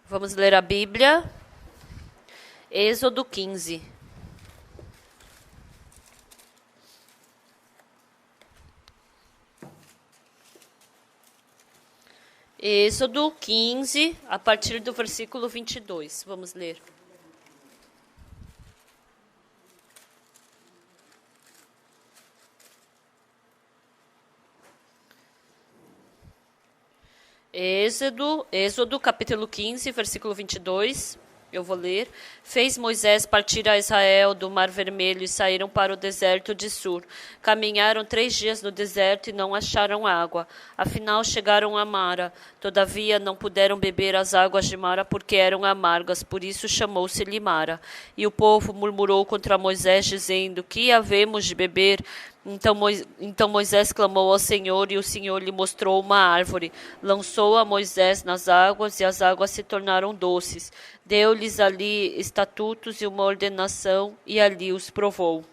Vamos ler a Bíblia. Êxodo 15. Êxodo 15, a partir do versículo 22. Vamos ler. Êxodo capítulo 15, versículo 22. Eu vou ler. Fez Moisés partir a Israel do Mar Vermelho e saíram para o deserto de Sur. Caminharam 3 dias no deserto e não acharam água. Afinal chegaram a Mara. Todavia não puderam beber as águas de Mara porque eram amargas, por isso chamou-se-lhe Mara. E o povo murmurou contra Moisés, dizendo: que havemos de beber? Então Moisés clamou ao Senhor, e o Senhor lhe mostrou uma árvore. Lançou a Moisés nas águas, e as águas se tornaram doces. Deu-lhes ali estatutos e uma ordenação, e ali os provou.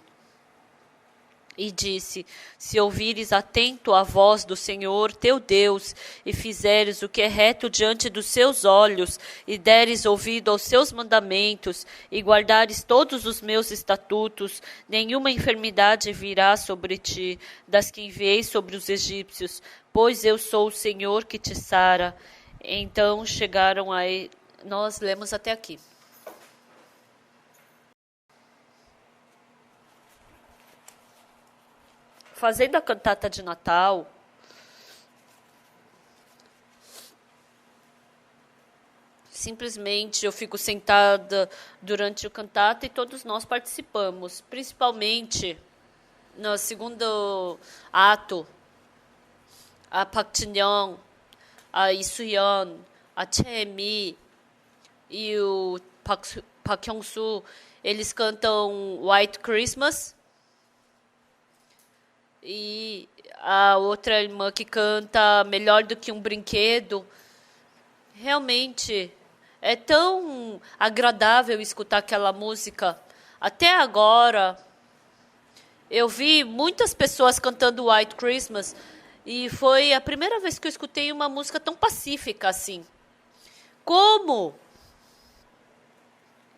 E disse: se ouvires atento a voz do Senhor teu Deus, e fizeres o que é reto diante dos seus olhos, e deres ouvido aos seus mandamentos, e guardares todos os meus estatutos, nenhuma enfermidade virá sobre ti, das que enviei sobre os egípcios, pois eu sou o Senhor que te sara. Então chegaram a... Nós lemos até aqui. Fazendo a cantata de Natal, simplesmente eu fico sentada durante o cantata e todos nós participamos, principalmente no segundo ato, a Park Jin-young, a Lee Soo-yeon, a Chae-mi e o Park Hyung-soo, eles cantam White Christmas. E a outra irmã que canta Melhor do que um Brinquedo. Realmente é tão agradável escutar aquela música. Até agora eu vi muitas pessoas cantando White Christmas e foi a primeira vez que eu escutei uma música tão pacífica assim. Como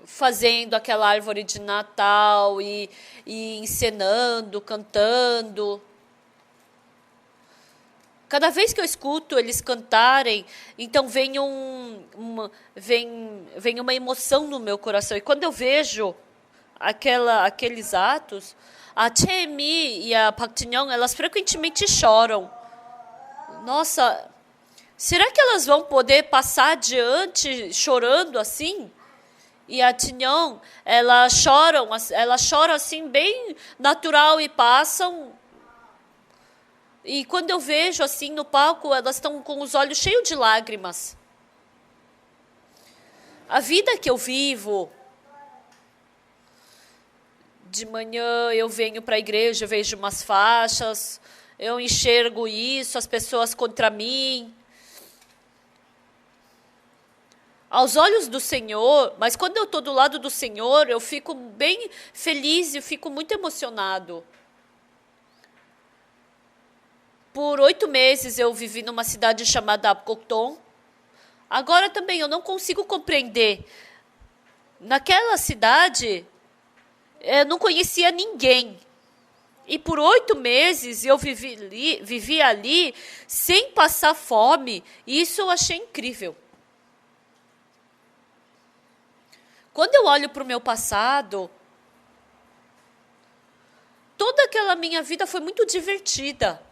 fazendo aquela árvore de Natal e encenando, cantando. Cada vez que eu escuto eles cantarem, então vem uma emoção no meu coração. E quando eu vejo aqueles atos, a Chae-mi e a Park Jin-young, elas frequentemente choram. Nossa, será que elas vão poder passar adiante chorando assim? E a Jin-young, ela chora assim bem natural e passam. E quando eu vejo assim no palco, elas estão com os olhos cheios de lágrimas. A vida que eu vivo, de manhã eu venho para a igreja, eu vejo umas faixas, eu enxergo isso, as pessoas contra mim. Aos olhos do Senhor, mas quando eu estou do lado do Senhor, eu fico bem feliz e fico muito emocionado. Por 8 meses eu vivi numa cidade chamada Apgujeong. Agora também eu não consigo compreender. Naquela cidade, eu não conhecia ninguém. E por 8 meses eu vivi ali sem passar fome. E isso eu achei incrível. Quando eu olho para o meu passado, toda aquela minha vida foi muito divertida.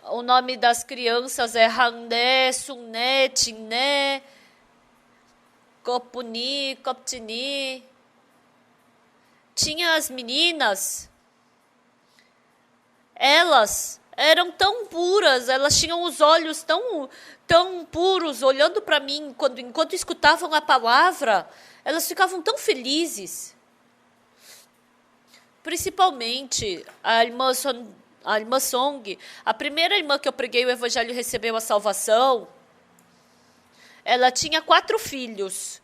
O nome das crianças é Hangné, Sungné, Jinné, Kopuni, Koptini. Tinha as meninas, elas eram tão puras, elas tinham os olhos tão puros, olhando para mim, enquanto escutavam a palavra, elas ficavam tão felizes. Principalmente a irmã Song, a primeira irmã que eu preguei o evangelho e recebeu a salvação, ela tinha 4 filhos.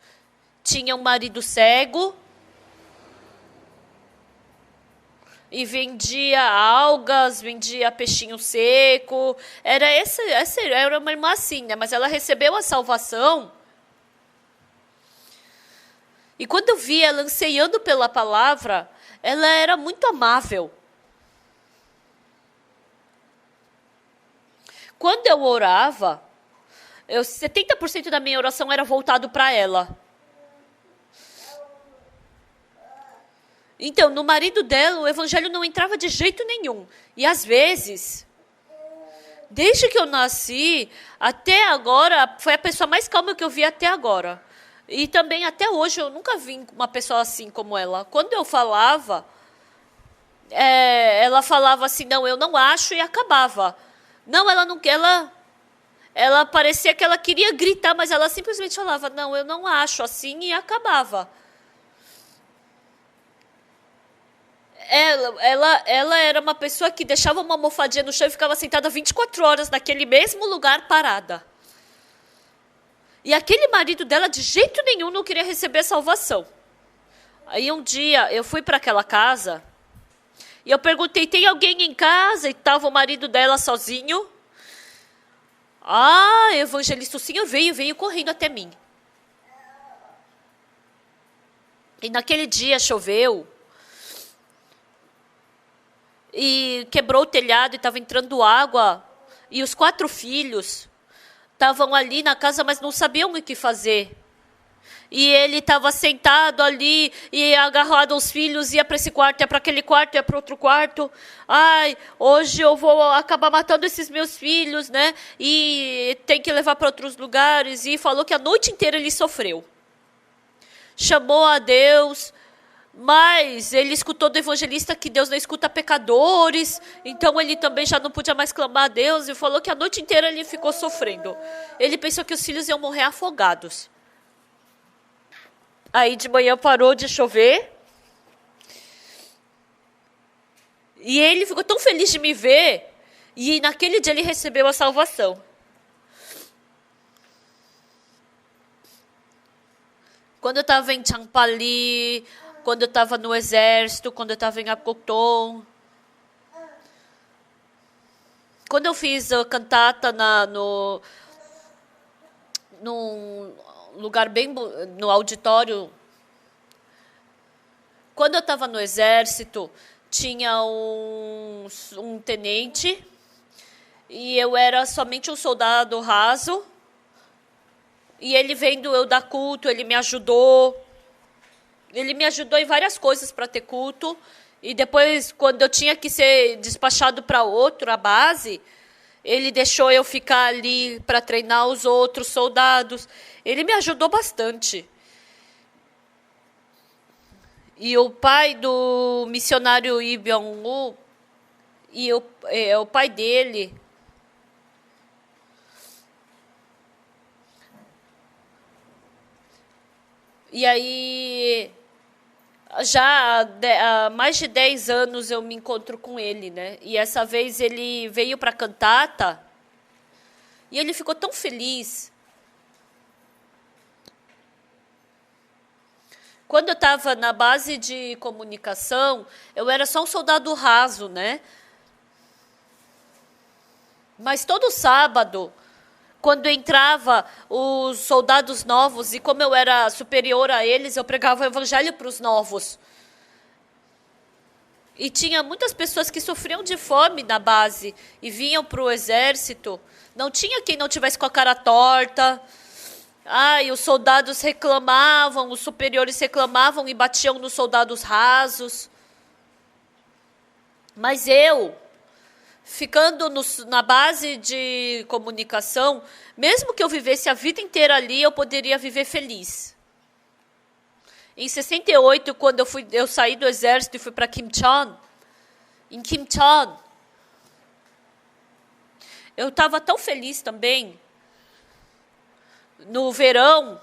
Tinha um marido cego e vendia algas, vendia peixinho seco. Era uma irmã assim, né? Mas ela recebeu a salvação. E quando eu vi ela anseando pela palavra, ela era muito amável. Quando eu orava, 70% da minha oração era voltado para ela. Então, no marido dela, o evangelho não entrava de jeito nenhum. E às vezes, desde que eu nasci até agora, foi a pessoa mais calma que eu vi até agora. E também até hoje eu nunca vi uma pessoa assim como ela. Quando eu falava, ela falava assim, não, eu não acho, e acabava. Não, ela não quer, ela parecia que ela queria gritar, mas ela simplesmente falava, não, eu não acho assim, e acabava. Ela era uma pessoa que deixava uma almofadinha no chão e ficava sentada 24 horas naquele mesmo lugar parada. E aquele marido dela de jeito nenhum não queria receber salvação. Aí um dia eu fui para aquela casa e eu perguntei, tem alguém em casa? E estava o marido dela sozinho. Ah, evangelista, o senhor veio correndo até mim. E naquele dia choveu. E quebrou o telhado e estava entrando água. E os 4 filhos estavam ali na casa, mas não sabiam o que fazer. E ele estava sentado ali e agarrado aos filhos, ia para esse quarto, ia para aquele quarto, ia para outro quarto. Ai, hoje eu vou acabar matando esses meus filhos, né? E tem que levar para outros lugares. E falou que a noite inteira ele sofreu. Chamou a Deus, mas ele escutou do evangelista que Deus não escuta pecadores, então ele também já não podia mais clamar a Deus e falou que a noite inteira ele ficou sofrendo. Ele pensou que os filhos iam morrer afogados. Aí de manhã parou de chover e ele ficou tão feliz de me ver e naquele dia ele recebeu a salvação. Quando eu estava em Champali, quando eu estava no exército, quando eu estava em Akoton. Quando eu fiz a cantata num lugar bem no auditório. Quando eu estava no exército, tinha um tenente e eu era somente um soldado raso. E ele vendo eu dar culto, ele me ajudou. Ele me ajudou em várias coisas para ter culto. E depois, quando eu tinha que ser despachado para outra base, ele deixou eu ficar ali para treinar os outros soldados. Ele me ajudou bastante. E o pai do missionário Lee Byung-woo, o pai dele, e aí, já há mais de 10 anos eu me encontro com ele, né? E essa vez ele veio para a cantata e ele ficou tão feliz. Quando eu estava na base de comunicação, eu era só um soldado raso, né? Mas todo sábado, quando entrava os soldados novos, e como eu era superior a eles, eu pregava o evangelho para os novos. E tinha muitas pessoas que sofriam de fome na base e vinham para o exército. Não tinha quem não tivesse com a cara torta. Ai, os soldados reclamavam, os superiores reclamavam e batiam nos soldados rasos. Mas eu, ficando na base de comunicação, mesmo que eu vivesse a vida inteira ali, eu poderia viver feliz. Em 68, quando eu saí do exército e fui para Kimcheon, em Kimcheon, eu estava tão feliz também. No verão,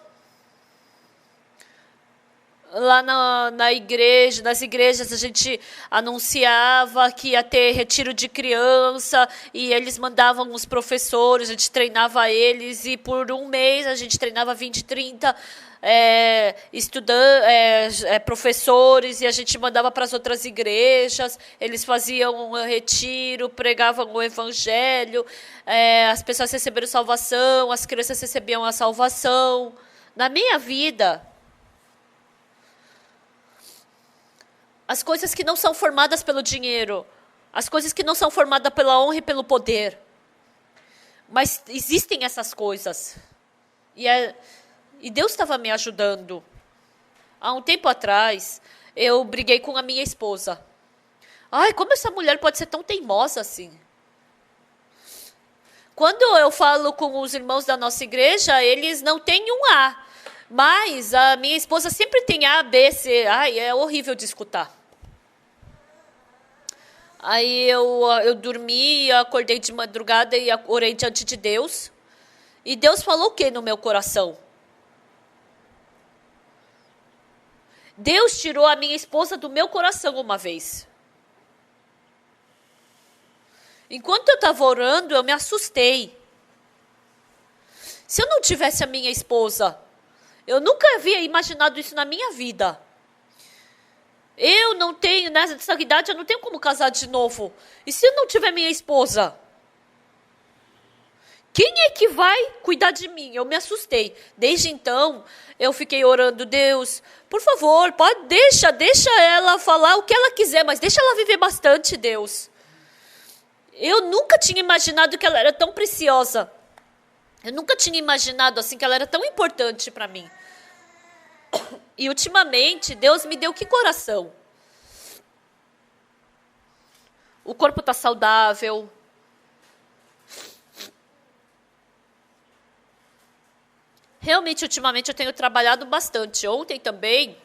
Lá na igreja, nas igrejas, a gente anunciava que ia ter retiro de criança e eles mandavam os professores, a gente treinava eles e por um mês a gente treinava 20, 30 professores e a gente mandava para as outras igrejas, eles faziam um retiro, pregavam o evangelho, as pessoas receberam salvação, as crianças recebiam a salvação. Na minha vida, as coisas que não são formadas pelo dinheiro, as coisas que não são formadas pela honra e pelo poder. Mas existem essas coisas. E Deus estava me ajudando. Há um tempo atrás, eu briguei com a minha esposa. Ai, como essa mulher pode ser tão teimosa assim? Quando eu falo com os irmãos da nossa igreja, eles não têm um A. Mas a minha esposa sempre tem A, B, C. Ai, é horrível de escutar. Aí eu dormi, acordei de madrugada e orei diante de Deus. E Deus falou o que no meu coração? Deus tirou a minha esposa do meu coração uma vez. Enquanto eu estava orando, eu me assustei. Se eu não tivesse a minha esposa, eu nunca havia imaginado isso na minha vida. Eu não tenho, nessa idade, eu não tenho como casar de novo. E se eu não tiver minha esposa? Quem é que vai cuidar de mim? Eu me assustei. Desde então, eu fiquei orando, Deus, por favor, deixa ela falar o que ela quiser, mas deixa ela viver bastante, Deus. Eu nunca tinha imaginado que ela era tão preciosa. Eu nunca tinha imaginado assim que ela era tão importante para mim. E ultimamente, Deus me deu que coração? O corpo está saudável. Realmente, ultimamente, eu tenho trabalhado bastante. Ontem também,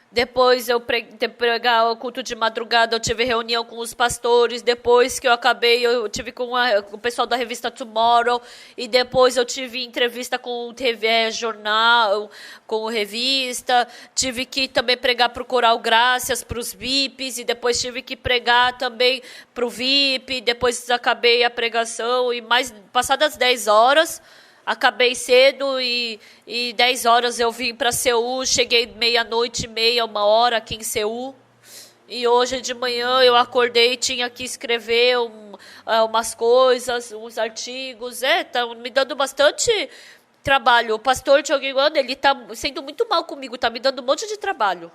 depois de pregar o culto de madrugada, eu tive reunião com os pastores. Depois que eu acabei, eu tive com o pessoal da revista Tomorrow. E depois eu tive entrevista com o TV Jornal, com o revista. Tive que também pregar para o Coral Graças, para os VIPs. E depois tive que pregar também para o VIP. Depois acabei a pregação. E passadas 10 horas... Acabei cedo e 10 horas eu vim para Seul, cheguei meia-noite e meia, 1 hora aqui em Seul. E hoje de manhã eu acordei e tinha que escrever umas coisas, uns artigos. Tá me dando bastante trabalho. O pastor Chogyuan, ele está sendo muito mal comigo, está me dando um monte de trabalho.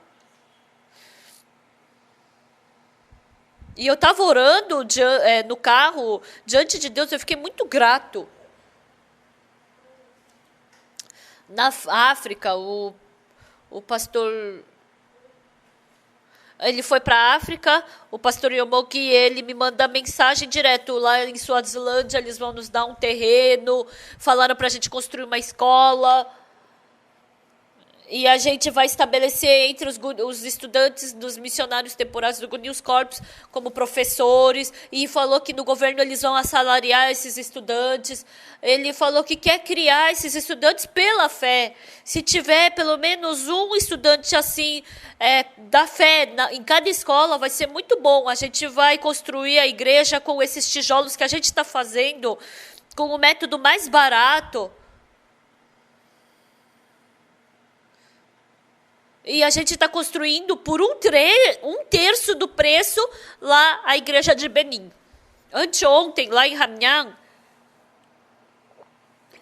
E eu estava orando no carro, diante de Deus, eu fiquei muito grato. Na África, o pastor... Ele foi para a África, o pastor Yomoki, ele me manda mensagem direto. Lá em Suazilândia, eles vão nos dar um terreno, falaram para a gente construir uma escola. E a gente vai estabelecer entre os estudantes dos missionários temporários do Good News Corps como professores. E falou que no governo eles vão assalariar esses estudantes. Ele falou que quer criar esses estudantes pela fé. Se tiver pelo menos um estudante assim, da fé, em cada escola, vai ser muito bom. A gente vai construir a igreja com esses tijolos que a gente está fazendo, com o método mais barato. E a gente está construindo por um terço do preço lá a igreja de Benin. Anteontem, lá em Hamyang,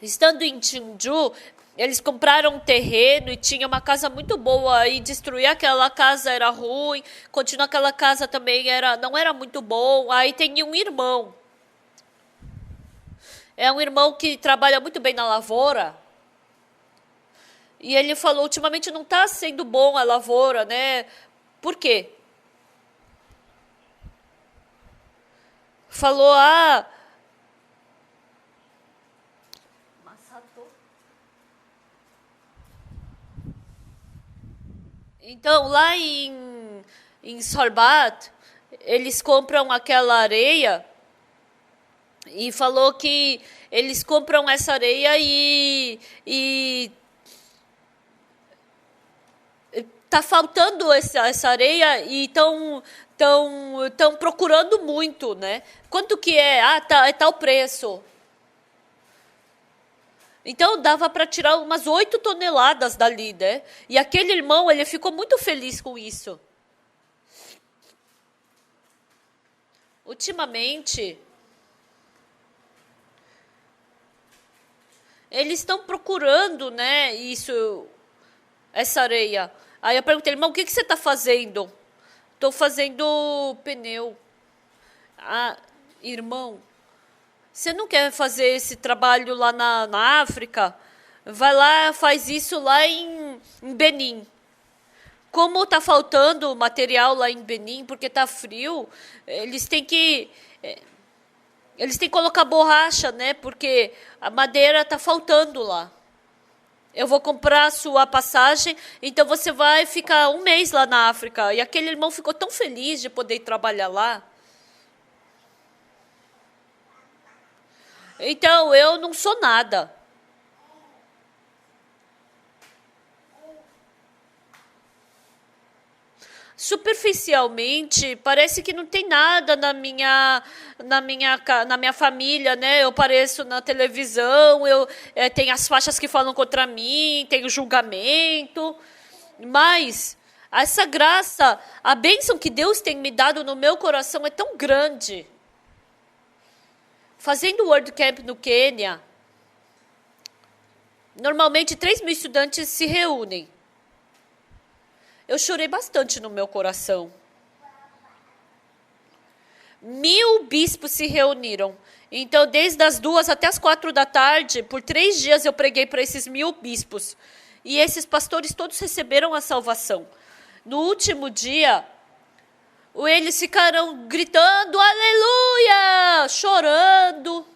estando em Jeonju, eles compraram um terreno e tinha uma casa muito boa. E destruir aquela casa era ruim, continuar aquela casa também não era muito bom. Aí tem um irmão. É um irmão que trabalha muito bem na lavoura. E ele falou, ultimamente não está sendo bom a lavoura, né? Por quê? Falou, então, lá em Sorbat, eles compram aquela areia e falou que eles compram essa areia e Tá faltando essa areia e estão procurando muito, né? Quanto que é? Ah, é tal preço. Então dava para tirar umas 8 toneladas dali, né? E aquele irmão, ele ficou muito feliz com isso. Ultimamente, eles estão procurando, né, essa areia. Aí eu perguntei, irmão, o que você está fazendo? Estou fazendo pneu. Ah, irmão, você não quer fazer esse trabalho lá na África? Vai lá, faz isso lá em Benin. Como está faltando material lá em Benin, porque está frio, eles têm que colocar borracha, né? Porque a madeira está faltando lá. Eu vou comprar a sua passagem, então você vai ficar um mês lá na África. E aquele irmão ficou tão feliz de poder trabalhar lá. Então, eu não sou nada. Superficialmente, parece que não tem nada na minha família, né? Eu apareço na televisão, tem as faixas que falam contra mim, tem o julgamento, mas essa graça, a bênção que Deus tem me dado no meu coração é tão grande. Fazendo o World Camp no Quênia, normalmente 3.000 estudantes se reúnem. Eu chorei bastante no meu coração. 1.000 bispos se reuniram. Então, desde as 2 até as 4 da tarde, por 3 dias eu preguei para esses 1.000 bispos. E esses pastores todos receberam a salvação. No último dia, eles ficaram gritando, aleluia, chorando.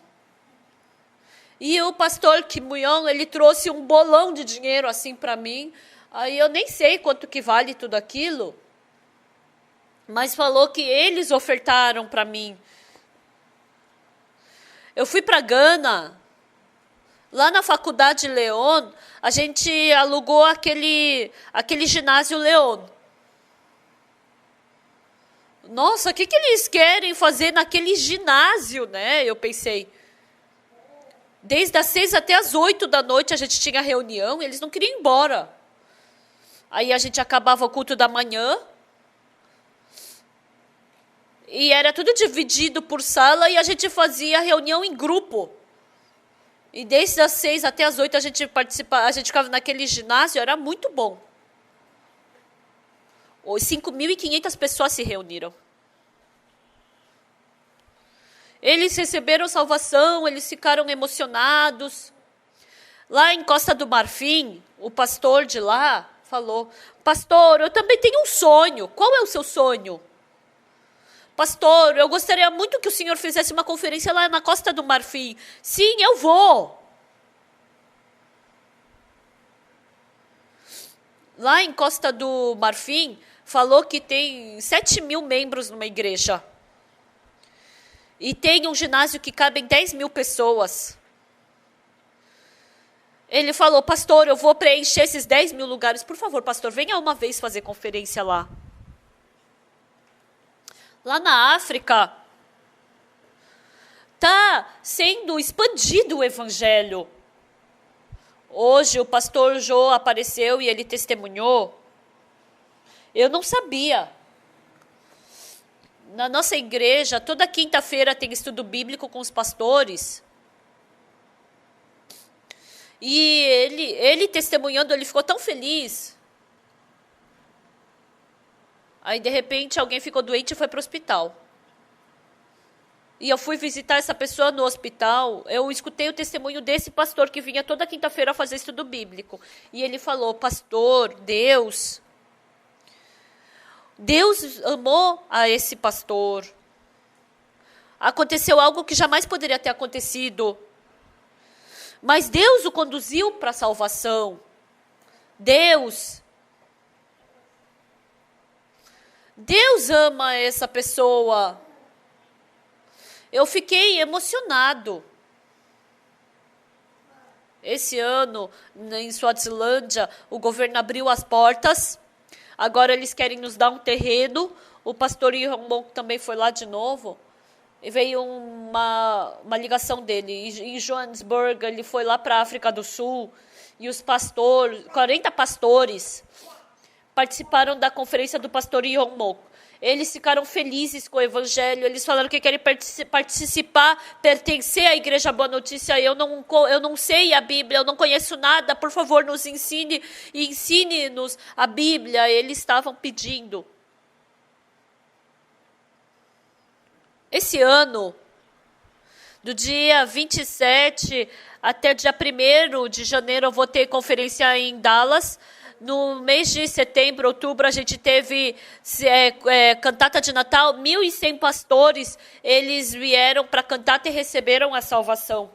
E o pastor Kim Muyong, ele trouxe um bolão de dinheiro assim para mim. Aí eu nem sei quanto que vale tudo aquilo, mas falou que eles ofertaram para mim. Eu fui para Gana, lá na faculdade Leon, a gente alugou aquele ginásio Leon. Nossa, o que eles querem fazer naquele ginásio, né? Eu pensei. Desde as 6 até as 8 da noite a gente tinha reunião e eles não queriam ir embora. Aí a gente acabava o culto da manhã. E era tudo dividido por sala e a gente fazia reunião em grupo. E desde as 6 até as 8 a gente participava, a gente ficava naquele ginásio, era muito bom. 5.500 pessoas se reuniram. Eles receberam salvação, eles ficaram emocionados. Lá em Costa do Marfim, o pastor de lá falou, pastor, eu também tenho um sonho. Qual é o seu sonho? Pastor, eu gostaria muito que o senhor fizesse uma conferência lá na Costa do Marfim. Sim, eu vou. Lá em Costa do Marfim, falou que tem 7.000 membros numa igreja. E tem um ginásio que cabem 10.000 pessoas. Ele falou, pastor, eu vou preencher esses 10.000 lugares. Por favor, pastor, venha uma vez fazer conferência lá. Lá na África, está sendo expandido o evangelho. Hoje o pastor Jô apareceu e ele testemunhou. Eu não sabia. Na nossa igreja, toda quinta-feira tem estudo bíblico com os pastores. E ele testemunhando, ele ficou tão feliz. Aí, de repente, alguém ficou doente e foi para o hospital. E eu fui visitar essa pessoa no hospital. Eu escutei o testemunho desse pastor que vinha toda quinta-feira fazer estudo bíblico. E ele falou, pastor, Deus amou a esse pastor. Aconteceu algo que jamais poderia ter acontecido. Mas Deus o conduziu para a salvação. Deus ama essa pessoa. Eu fiquei emocionado. Esse ano, em Suazilândia, o governo abriu as portas Agora eles querem nos dar um terreno. O pastor Irmão também foi lá de novo. E veio uma ligação dele. Em Johannesburg, ele foi lá para a África do Sul. E os pastores, 40 pastores, participaram da conferência do pastor Irmão. Eles ficaram felizes com o evangelho. Eles falaram que querem participar, pertencer à Igreja Boa Notícia. Eu não sei a Bíblia, eu não conheço nada. Por favor, nos ensine e ensine-nos a Bíblia. Eles estavam pedindo. Esse ano, do dia 27 até o dia 1º de janeiro, eu vou ter conferência em Dallas. No mês de setembro, outubro, a gente teve cantata de Natal. 1.100 pastores, eles vieram para cantata e receberam a salvação.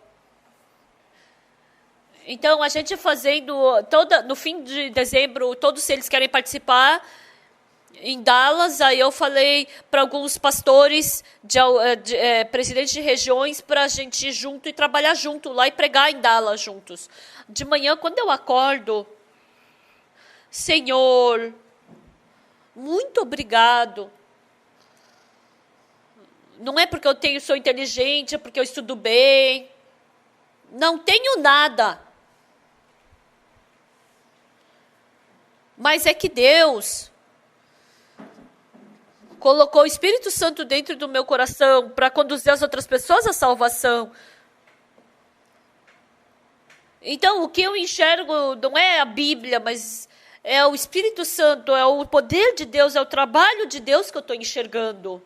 Então, a gente fazendo, no fim de dezembro, todos eles querem participar em Dallas. Aí eu falei para alguns pastores, presidentes de regiões, para a gente ir junto e trabalhar junto lá e pregar em Dallas juntos. De manhã, quando eu acordo, Senhor, muito obrigado. Não é porque eu sou inteligente, é porque eu estudo bem. Não tenho nada. Mas é que Deus colocou o Espírito Santo dentro do meu coração para conduzir as outras pessoas à salvação. Então, o que eu enxergo não é a Bíblia, mas é o Espírito Santo, é o poder de Deus, é o trabalho de Deus que eu estou enxergando.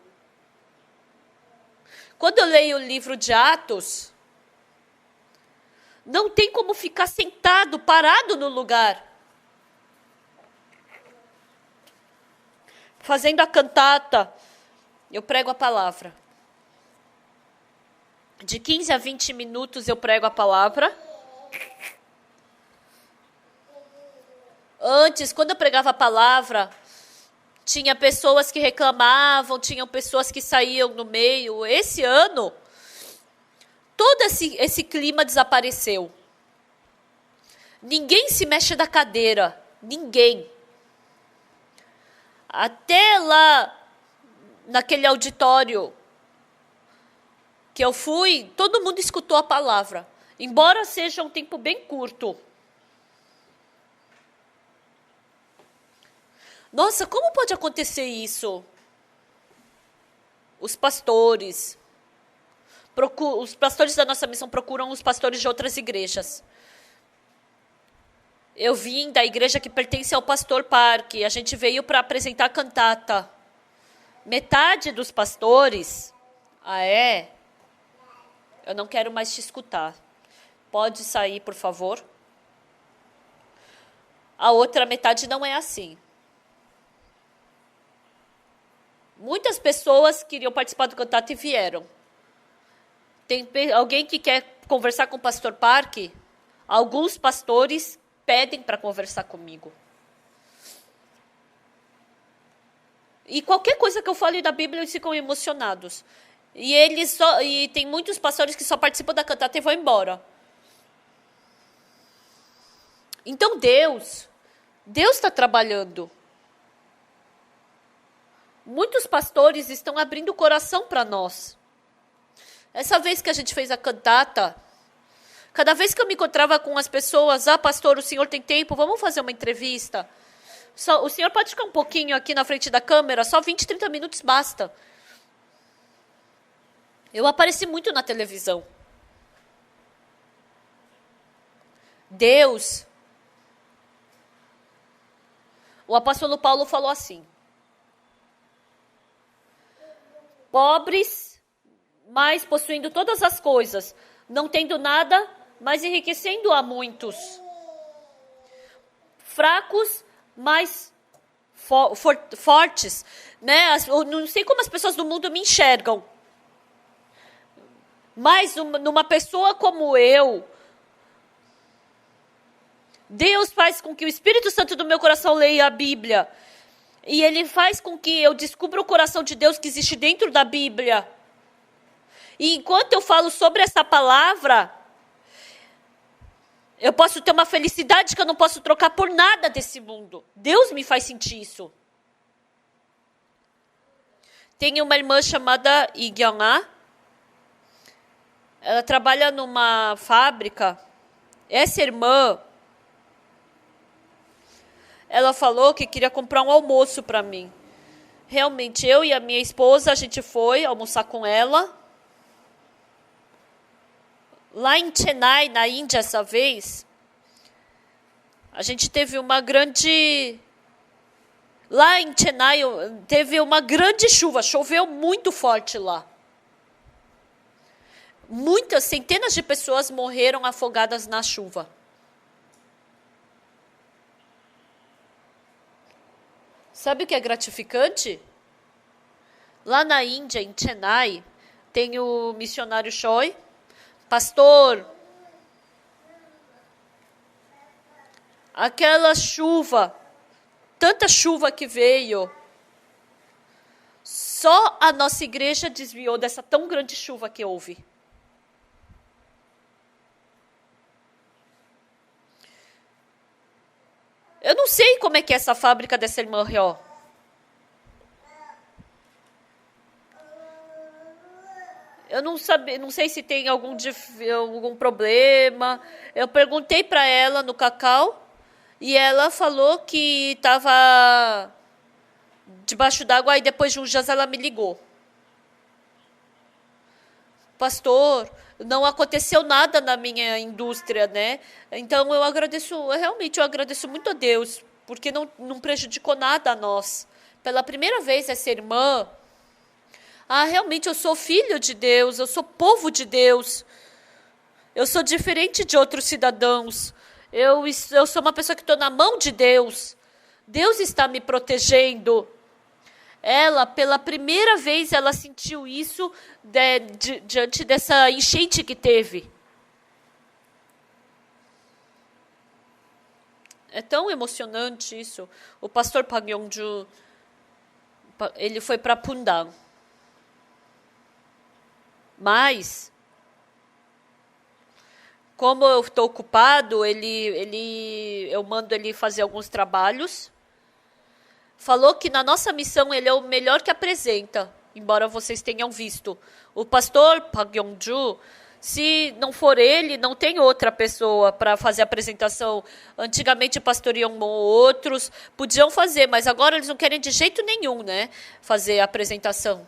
Quando eu leio o livro de Atos, não tem como ficar sentado, parado no lugar. Fazendo a cantata, eu prego a palavra. De 15 a 20 minutos eu prego a palavra. Antes, quando eu pregava a palavra, tinha pessoas que reclamavam, tinham pessoas que saíam no meio. Esse ano, todo esse clima desapareceu. Ninguém se mexe da cadeira. Ninguém. Até lá, naquele auditório que eu fui, todo mundo escutou a palavra. Embora seja um tempo bem curto. Nossa, como pode acontecer isso? Os pastores da nossa missão procuram os pastores de outras igrejas. Eu vim da igreja que pertence ao pastor Parque. A gente veio para apresentar a cantata. Metade dos pastores... Ah, é? Eu não quero mais te escutar. Pode sair, por favor? A outra metade não é assim. Muitas pessoas queriam participar do cantata e vieram. Tem alguém que quer conversar com o pastor Parque? Alguns pastores pedem para conversar comigo. E qualquer coisa que eu fale da Bíblia, eles ficam emocionados. E tem muitos pastores que só participam da cantata e vão embora. Então Deus está trabalhando. Muitos pastores estão abrindo o coração para nós. Essa vez que a gente fez a cantata, cada vez que eu me encontrava com as pessoas, pastor, o senhor tem tempo? Vamos fazer uma entrevista? O senhor pode ficar um pouquinho aqui na frente da câmera? Só 20, 30 minutos basta. Eu apareci muito na televisão. Deus. O apóstolo Paulo falou assim: pobres, mas possuindo todas as coisas, não tendo nada, mas enriquecendo a muitos. Fracos, mas fortes. Né? Eu não sei como as pessoas do mundo me enxergam. Mas numa pessoa como eu, Deus faz com que o Espírito Santo do meu coração leia a Bíblia. E Ele faz com que eu descubra o coração de Deus que existe dentro da Bíblia. E enquanto eu falo sobre essa palavra, Eu posso ter uma felicidade que eu não posso trocar por nada desse mundo. Deus me faz sentir isso. Tem uma irmã chamada Igyanga. Ela trabalha numa fábrica. Essa irmã, ela falou que queria comprar um almoço para mim. Realmente, eu e a minha esposa, a gente foi almoçar com ela. Lá em Chennai, na Índia, essa vez, a gente teve uma grande... Lá em Chennai, teve uma grande chuva, choveu muito forte lá. Muitas, centenas de pessoas morreram afogadas na chuva. Sabe o que é gratificante? Lá na Índia, em Chennai, tem o missionário Choi. Pastor, aquela chuva, tanta chuva que veio, só a nossa igreja desviou dessa tão grande chuva que houve. Eu não sei como é que é essa fábrica dessa irmã Ryo. Eu não sei se tem algum problema. Eu perguntei para ela no Cacau e ela falou que estava debaixo d'água e depois de uns dias ela me ligou. Pastor, não aconteceu nada na minha indústria, né? Então eu agradeço muito a Deus, porque não prejudicou nada a nós. Pela primeira vez essa irmã... realmente eu sou filho de Deus, eu sou povo de Deus. Eu sou diferente de outros cidadãos. Eu sou uma pessoa que estou na mão de Deus. Deus está me protegendo. Ela, pela primeira vez, ela sentiu isso diante dessa enchente que teve. É tão emocionante isso. O pastor Park Yong-ju, ele foi para Pundang. Mas, como eu estou ocupado, eu mando ele fazer alguns trabalhos. Falou que na nossa missão ele é o melhor que apresenta, embora vocês tenham visto. O pastor Park Yong-ju, se não for ele, não tem outra pessoa para fazer a apresentação. Antigamente o pastor Yong-mo ou outros podiam fazer, mas agora eles não querem de jeito nenhum, né, fazer a apresentação.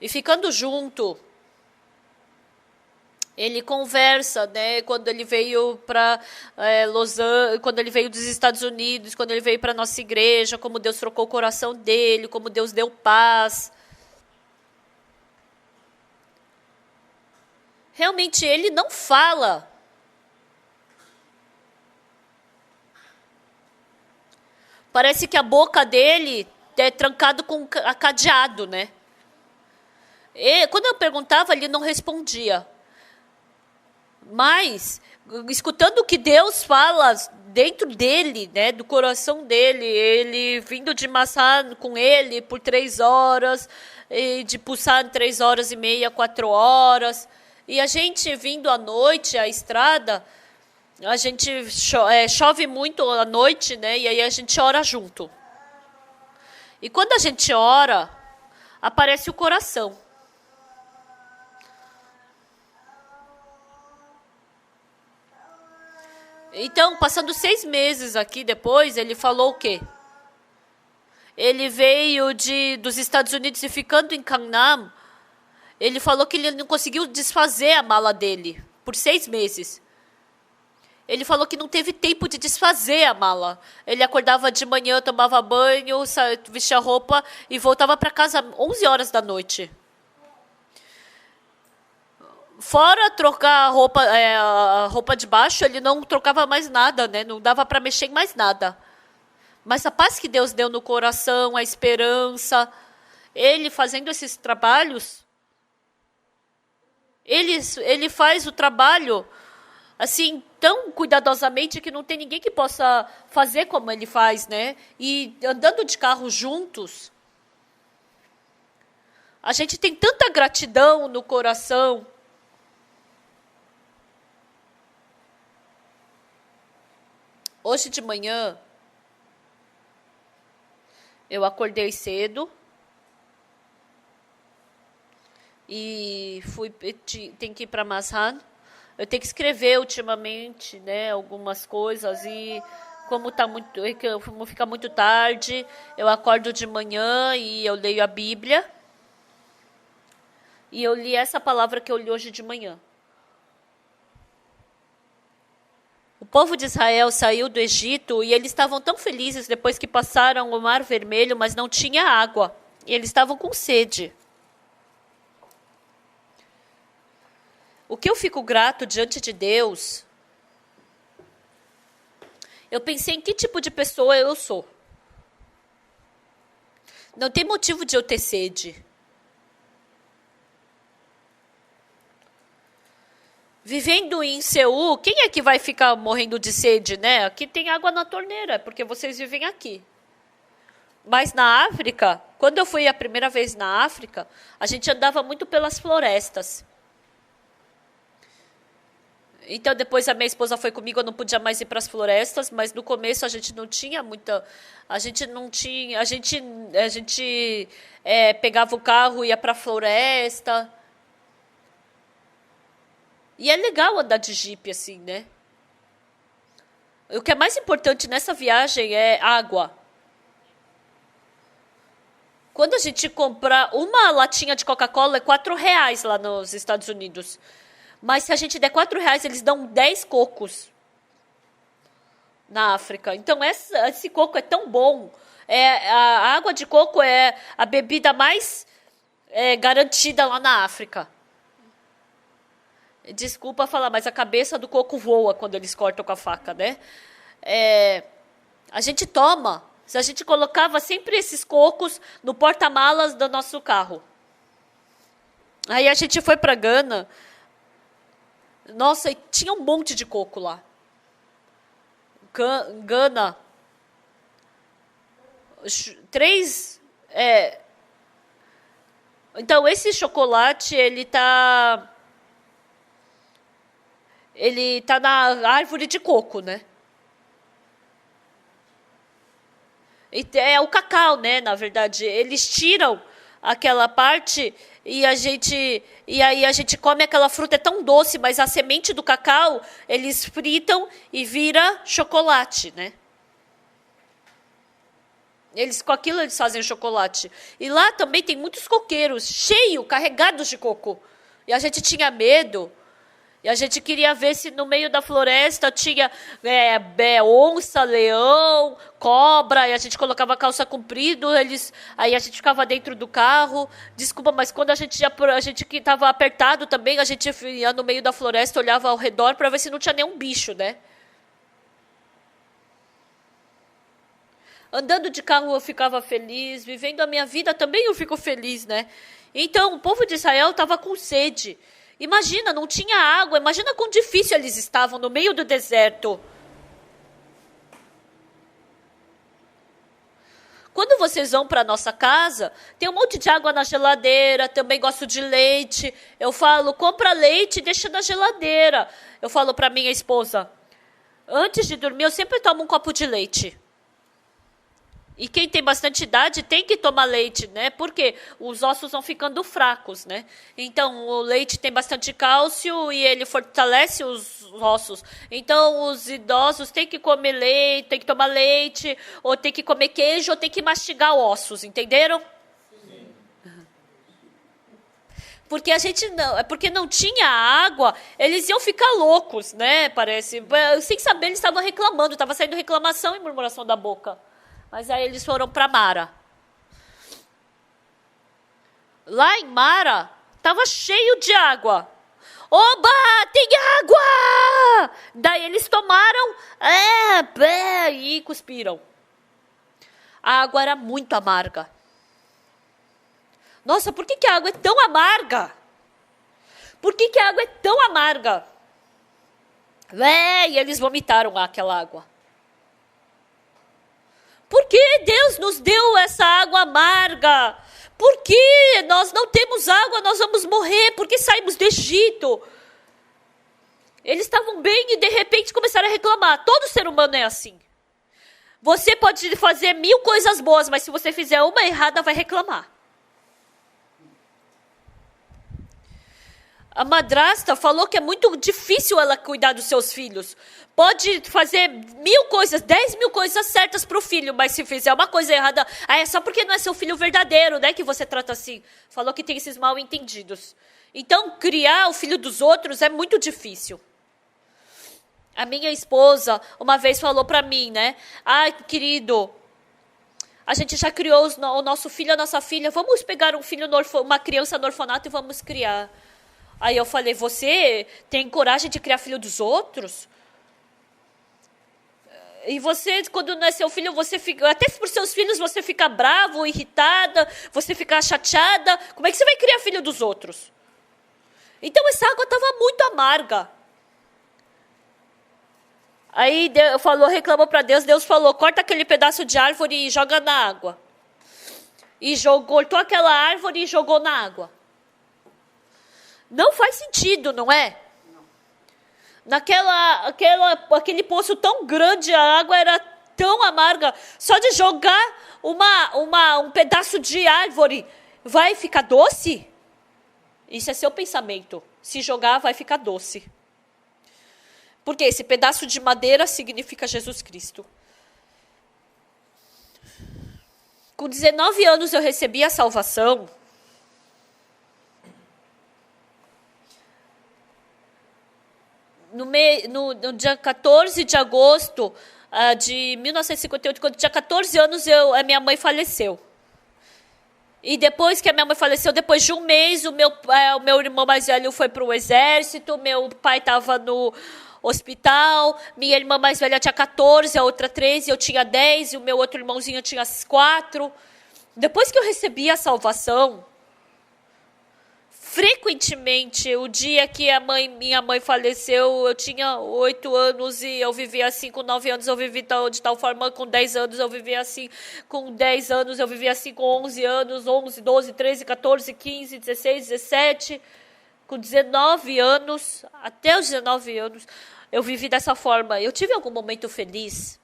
E ficando junto, ele conversa, né? Quando ele veio para Los Angeles, quando ele veio dos Estados Unidos, quando ele veio para a nossa igreja, como Deus trocou o coração dele, como Deus deu paz. Realmente ele não fala. Parece que a boca dele é trancado com cadeado, né? E, quando eu perguntava, ele não respondia. Mas, escutando o que Deus fala dentro dele, né, do coração dele, ele vindo de Massá com ele por 3 horas, e de Busan 3 horas e meia, 4 horas, e a gente vindo à noite, a estrada, a gente chove muito à noite, né, e aí a gente ora junto. E quando a gente ora, aparece o coração. Então, passando 6 meses aqui depois, ele falou o quê? Ele veio dos Estados Unidos e ficando em Gangnam, ele falou que ele não conseguiu desfazer a mala dele por 6 meses. Ele falou que não teve tempo de desfazer a mala. Ele acordava de manhã, tomava banho, vestia roupa e voltava para casa às 11 horas da noite. Fora trocar a roupa de baixo, ele não trocava mais nada, né? Não dava para mexer em mais nada. Mas a paz que Deus deu no coração, a esperança, ele fazendo esses trabalhos, ele faz o trabalho assim tão cuidadosamente que não tem ninguém que possa fazer como ele faz, né? E andando de carro juntos, a gente tem tanta gratidão no coração. Hoje de manhã, eu acordei cedo e tenho que ir para Mashan. Eu tenho que escrever ultimamente, né, algumas coisas e como fica muito tarde, eu acordo de manhã e eu leio a Bíblia. E eu li essa palavra que eu li hoje de manhã. O povo de Israel saiu do Egito e eles estavam tão felizes depois que passaram o Mar Vermelho, mas não tinha água. E eles estavam com sede. O que eu fico grato diante de Deus, eu pensei em que tipo de pessoa eu sou. Não tem motivo de eu ter sede. Vivendo em Seul, quem é que vai ficar morrendo de sede, né? Aqui tem água na torneira, porque vocês vivem aqui. Mas na África, quando eu fui a primeira vez na África, a gente andava muito pelas florestas. Então depois a minha esposa foi comigo, eu não podia mais ir para as florestas, mas no começo a gente não tinha muita, a gente pegava o carro, ia para a floresta. E é legal andar de jipe assim, né? O que é mais importante nessa viagem é água. Quando a gente compra uma latinha de Coca-Cola é R$ 4 lá nos Estados Unidos. Mas se a gente der R$ 4, eles dão 10 cocos na África. Então esse coco é tão bom. A água de coco é a bebida mais garantida lá na África. Desculpa falar, mas a cabeça do coco voa quando eles cortam com a faca, né? A gente toma. A gente colocava sempre esses cocos no porta-malas do nosso carro. Aí a gente foi para Gana. Nossa, e tinha um monte de coco lá. Gana. 3... Então, esse chocolate, ele tá na árvore de coco, né? É o cacau, né? Na verdade, eles tiram aquela parte e aí a gente come aquela fruta, é tão doce, mas a semente do cacau eles fritam e vira chocolate, né? Com aquilo eles fazem chocolate. E lá também tem muitos coqueiros, carregados de coco. E a gente tinha medo. E a gente queria ver se no meio da floresta tinha onça, leão, cobra. E a gente colocava calça comprida, aí a gente ficava dentro do carro. Desculpa, mas quando a gente que estava apertado também, a gente ia no meio da floresta, olhava ao redor para ver se não tinha nenhum bicho, né? Andando de carro eu ficava feliz, vivendo a minha vida também eu fico feliz, né? Então o povo de Israel estava com sede. Imagina, não tinha água. Imagina quão difícil eles estavam no meio do deserto. Quando vocês vão para a nossa casa, tem um monte de água na geladeira. Também gosto de leite. Eu falo, compra leite e deixa na geladeira. Eu falo para minha esposa, antes de dormir eu sempre tomo um copo de leite. E quem tem bastante idade tem que tomar leite, né? Porque os ossos vão ficando fracos, né? Então, o leite tem bastante cálcio e ele fortalece os ossos. Então, os idosos têm que comer leite, têm que tomar leite, ou têm que comer queijo, ou têm que mastigar ossos, entenderam? Sim. Porque não tinha água, eles iam ficar loucos, né? Parece. Sem saber, eles estavam reclamando, estava saindo reclamação e murmuração da boca. Mas aí eles foram para Mara. Lá em Mara, estava cheio de água. Oba, tem água! Daí eles tomaram e cuspiram. A água era muito amarga. Nossa, por que a água é tão amarga? Por que a água é tão amarga? E eles vomitaram aquela água. Por que Deus nos deu essa água amarga? Por que nós não temos água, nós vamos morrer? Por que saímos do Egito? Eles estavam bem e de repente começaram a reclamar. Todo ser humano é assim. Você pode fazer 1000 coisas boas, mas se você fizer uma errada, vai reclamar. A madrasta falou que é muito difícil ela cuidar dos seus filhos. Pode fazer 1000 coisas, 10.000 coisas certas para o filho, mas se fizer uma coisa errada, é só porque não é seu filho verdadeiro, né, que você trata assim. Falou que tem esses mal entendidos. Então, criar o filho dos outros é muito difícil. A minha esposa uma vez falou para mim, né? Ai, querido, a gente já criou o nosso filho, a nossa filha. Vamos pegar uma criança no orfanato e vamos criar. Aí eu falei, você tem coragem de criar filho dos outros? E você, quando não é seu filho, você fica, até por seus filhos você fica bravo, irritada, você fica chateada. Como é que você vai criar filho dos outros? Então essa água estava muito amarga. Aí Deus reclamou para Deus, Deus falou, corta aquele pedaço de árvore e joga na água. E cortou aquela árvore e jogou na água. Não faz sentido, não é? Aquele poço tão grande, a água era tão amarga. Só de jogar um pedaço de árvore, vai ficar doce? Isso é seu pensamento. Se jogar, vai ficar doce. Porque esse pedaço de madeira significa Jesus Cristo. Com 19 anos eu recebi a salvação. No dia 14 de agosto de 1958, quando eu tinha 14 anos, a minha mãe faleceu. E depois que a minha mãe faleceu, depois de um mês, o meu irmão mais velho foi para o exército, meu pai estava no hospital, minha irmã mais velha tinha 14, a outra 13, eu tinha 10, e o meu outro irmãozinho tinha 4. Depois que eu recebi a salvação, frequentemente, o dia que minha mãe faleceu, eu tinha 8 anos e eu vivia assim, com 9 anos eu vivi de tal forma, com 10 anos eu vivia assim, com 10 anos eu vivia assim, com 11 anos, 11, 12, 13, 14, 15, 16, 17, com 19 anos, até os 19 anos, eu vivi dessa forma. Eu tive algum momento feliz?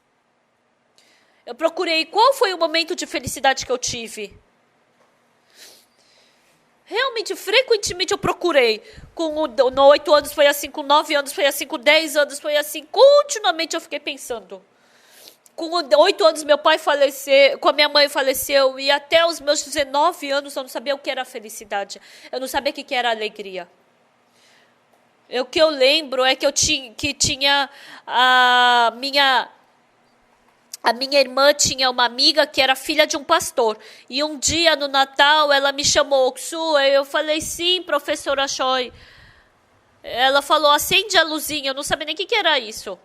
Eu procurei qual foi o momento de felicidade que eu tive. Realmente, frequentemente eu procurei. Com 8 anos foi assim, com 9 anos foi assim, com 10 anos foi assim. Continuamente eu fiquei pensando. Com 8 anos meu pai faleceu, com a minha mãe faleceu. E até os meus 19 anos eu não sabia o que era felicidade. Eu não sabia o que era alegria. O que eu lembro é que tinha a minha irmã tinha uma amiga que era filha de um pastor. E um dia, no Natal, ela me chamou, Xu, eu falei, sim, professora Choi. Ela falou, acende a luzinha, eu não sabia nem o que era isso.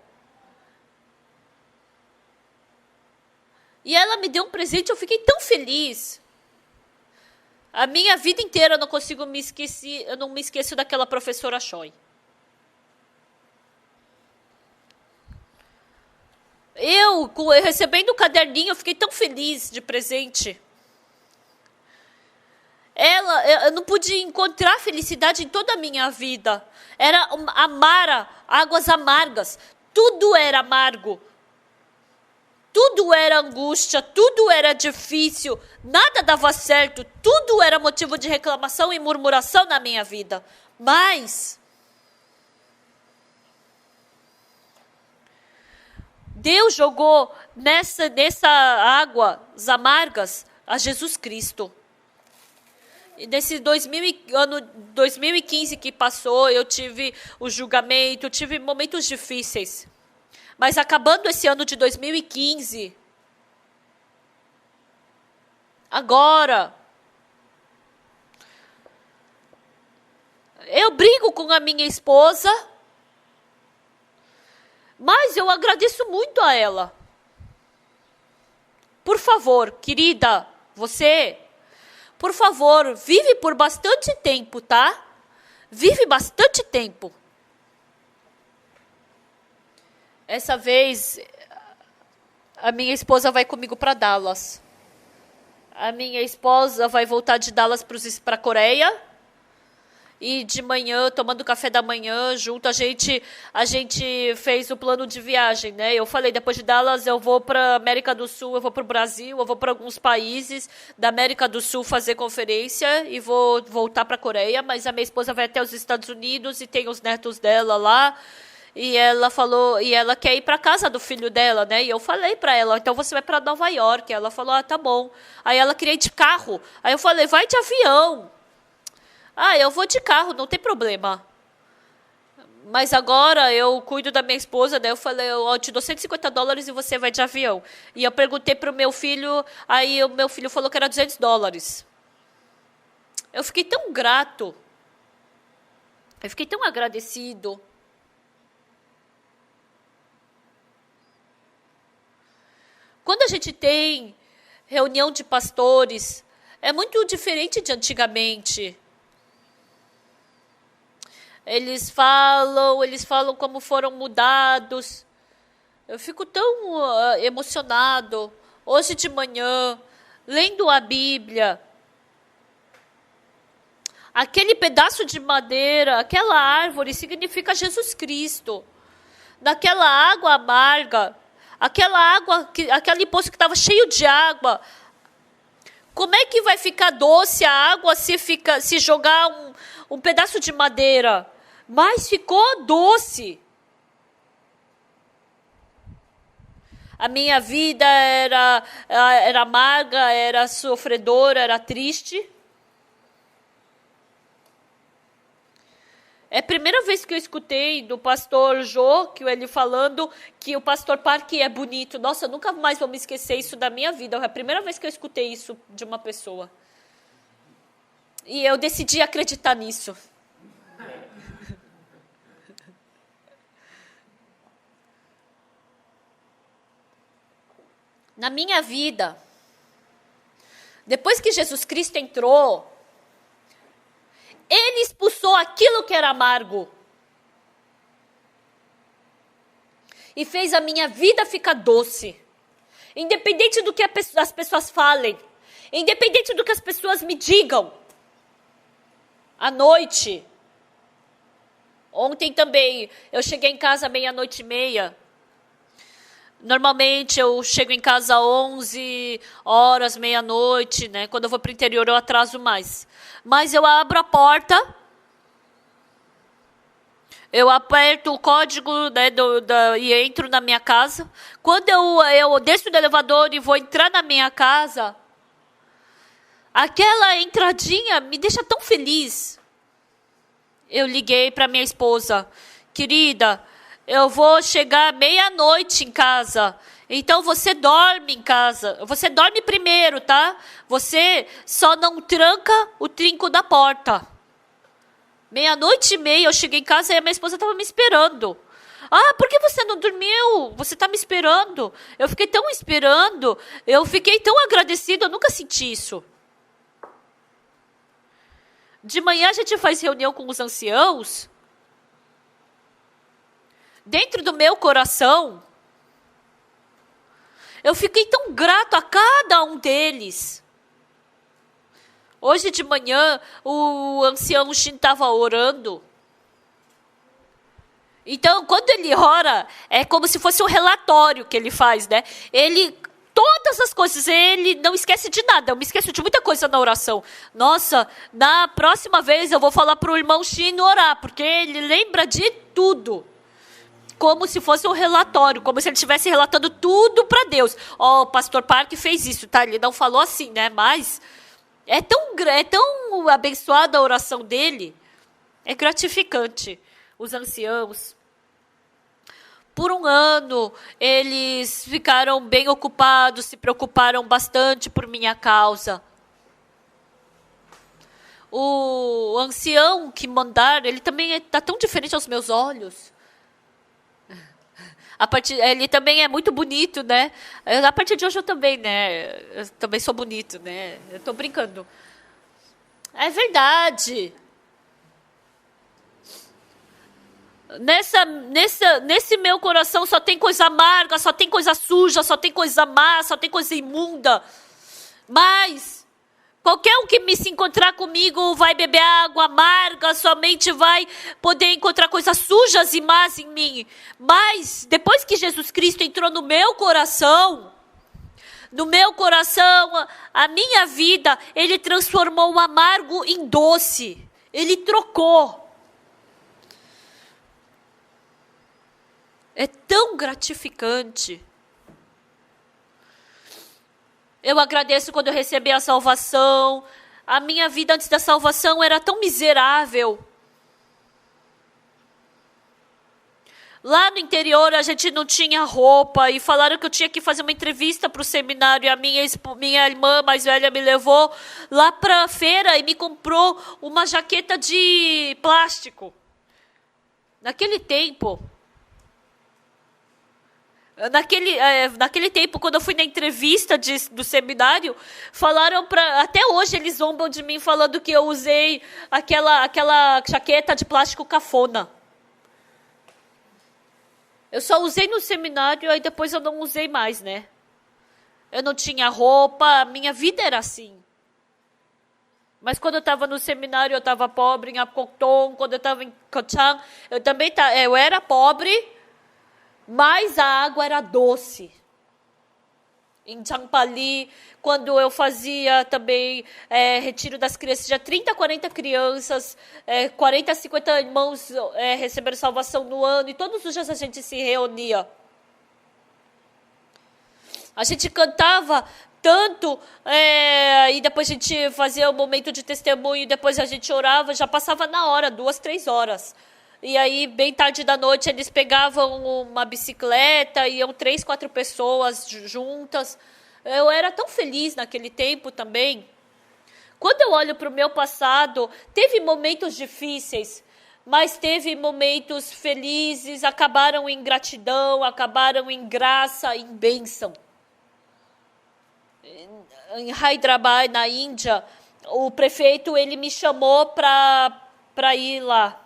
E ela me deu um presente, eu fiquei tão feliz. A minha vida inteira eu não me esqueço daquela professora Choi. Eu, recebendo o caderninho, eu fiquei tão feliz de presente. Eu não pude encontrar felicidade em toda a minha vida. Era águas amargas. Tudo era amargo. Tudo era angústia, tudo era difícil, nada dava certo, tudo era motivo de reclamação e murmuração na minha vida. Mas Deus jogou nessa águas amargas a Jesus Cristo. E nesse ano 2015 que passou, eu tive o julgamento, tive momentos difíceis. Mas acabando esse ano de 2015, agora, eu brigo com a minha esposa, mas eu agradeço muito a ela. Por favor, querida, você, por favor, vive por bastante tempo, tá? Vive bastante tempo. Essa vez, a minha esposa vai comigo para Dallas. A minha esposa vai voltar de Dallas para a Coreia. E de manhã, tomando café da manhã, junto, a gente fez o plano de viagem, né? Eu falei, depois de Dallas, eu vou para América do Sul, eu vou para o Brasil, eu vou para alguns países da América do Sul fazer conferência e vou voltar para a Coreia, mas a minha esposa vai até os Estados Unidos e tem os netos dela lá. E ela falou, e ela quer ir para casa do filho dela, né? E eu falei para ela, então você vai para Nova York. Ela falou, tá bom. Aí ela queria ir de carro. Aí eu falei, vai de avião. Eu vou de carro, não tem problema. Mas agora eu cuido da minha esposa, né? Eu falei, eu te dou $150 e você vai de avião. E eu perguntei para o meu filho, aí o meu filho falou que era $200. Eu fiquei tão grato. Eu fiquei tão agradecido. Quando a gente tem reunião de pastores, é muito diferente de antigamente. Eles falam como foram mudados. Eu fico tão emocionado. Hoje de manhã, lendo a Bíblia, aquele pedaço de madeira, aquela árvore significa Jesus Cristo. Daquela água amarga, aquele poço que estava cheio de água, como é que vai ficar doce a água se jogar um pedaço de madeira? Mas ficou doce. A minha vida era amarga, era sofredora, era triste. É a primeira vez que eu escutei do pastor Jô, que ele falando que o pastor Park é bonito. Nossa, eu nunca mais vou me esquecer isso da minha vida. É a primeira vez que eu escutei isso de uma pessoa. E eu decidi acreditar nisso. Na minha vida, depois que Jesus Cristo entrou, Ele expulsou aquilo que era amargo. E fez a minha vida ficar doce. Independente do que as pessoas falem. Independente do que as pessoas me digam. À noite. Ontem também, eu cheguei em casa meia-noite e meia. Normalmente eu chego em casa às 11 horas, meia-noite, né? Quando eu vou para o interior eu atraso mais. Mas eu abro a porta, eu aperto o código, né, e entro na minha casa. Quando eu desço do elevador e vou entrar na minha casa, aquela entradinha me deixa tão feliz. Eu liguei para minha esposa, querida, eu vou chegar meia-noite em casa. Então você dorme em casa. Você dorme primeiro, tá? Você só não tranca o trinco da porta. Meia-noite e meia eu cheguei em casa e a minha esposa estava me esperando. Por que você não dormiu? Você está me esperando. Eu fiquei tão esperando. Eu fiquei tão agradecida. Eu nunca senti isso. De manhã a gente faz reunião com os anciãos. Dentro do meu coração, eu fiquei tão grato a cada um deles. Hoje de manhã, o ancião Shin estava orando. Então, quando ele ora, é como se fosse um relatório que ele faz, né? Todas as coisas, ele não esquece de nada. Eu me esqueço de muita coisa na oração. Nossa, na próxima vez eu vou falar para o irmão Shin orar, porque ele lembra de tudo. Como se fosse um relatório, como se ele estivesse relatando tudo para Deus. O pastor Park fez isso, tá? Ele não falou assim, né? Mas é tão abençoada a oração dele. É gratificante. Os anciãos. Por um ano, eles ficaram bem ocupados, se preocuparam bastante por minha causa. O ancião que mandaram, ele também está tão diferente aos meus olhos. Ele também é muito bonito, né? A partir de hoje eu também, né? Eu também sou bonito, né? Eu estou brincando. É verdade. Nesse meu coração só tem coisa amarga, só tem coisa suja, só tem coisa má, só tem coisa imunda. Mas Qualquer um que se encontrar comigo vai beber água amarga, somente vai poder encontrar coisas sujas e más em mim. Mas, depois que Jesus Cristo entrou no meu coração, a minha vida, Ele transformou o amargo em doce. Ele trocou. É tão gratificante. Eu agradeço quando eu recebi a salvação. A minha vida antes da salvação era tão miserável. Lá no interior a gente não tinha roupa e falaram que eu tinha que fazer uma entrevista para o seminário. E a minha irmã mais velha me levou lá para a feira e me comprou uma jaqueta de plástico. Naquele tempo, quando eu fui na entrevista do seminário, falaram até hoje eles zombam de mim falando que eu usei aquela jaqueta de plástico cafona. Eu só usei no seminário, aí depois eu não usei mais, né? Eu não tinha roupa, a minha vida era assim. Mas quando eu estava no seminário, eu estava pobre em Apocton, quando eu estava em Kochang, eu era pobre, mas a água era doce. Em Changpali, quando eu fazia também retiro das crianças, tinha 30, 40 crianças, 40, 50 irmãos receberam salvação no ano, e todos os dias a gente se reunia. A gente cantava tanto, e depois a gente fazia um momento de testemunho, e depois a gente orava, já passava na hora, 2, 3 horas. E aí, bem tarde da noite, eles pegavam uma bicicleta, iam 3, 4 pessoas juntas. Eu era tão feliz naquele tempo também. Quando eu olho para o meu passado, teve momentos difíceis, mas teve momentos felizes, acabaram em gratidão, acabaram em graça, em bênção. Em Hyderabad, na Índia, o prefeito ele me chamou para ir lá.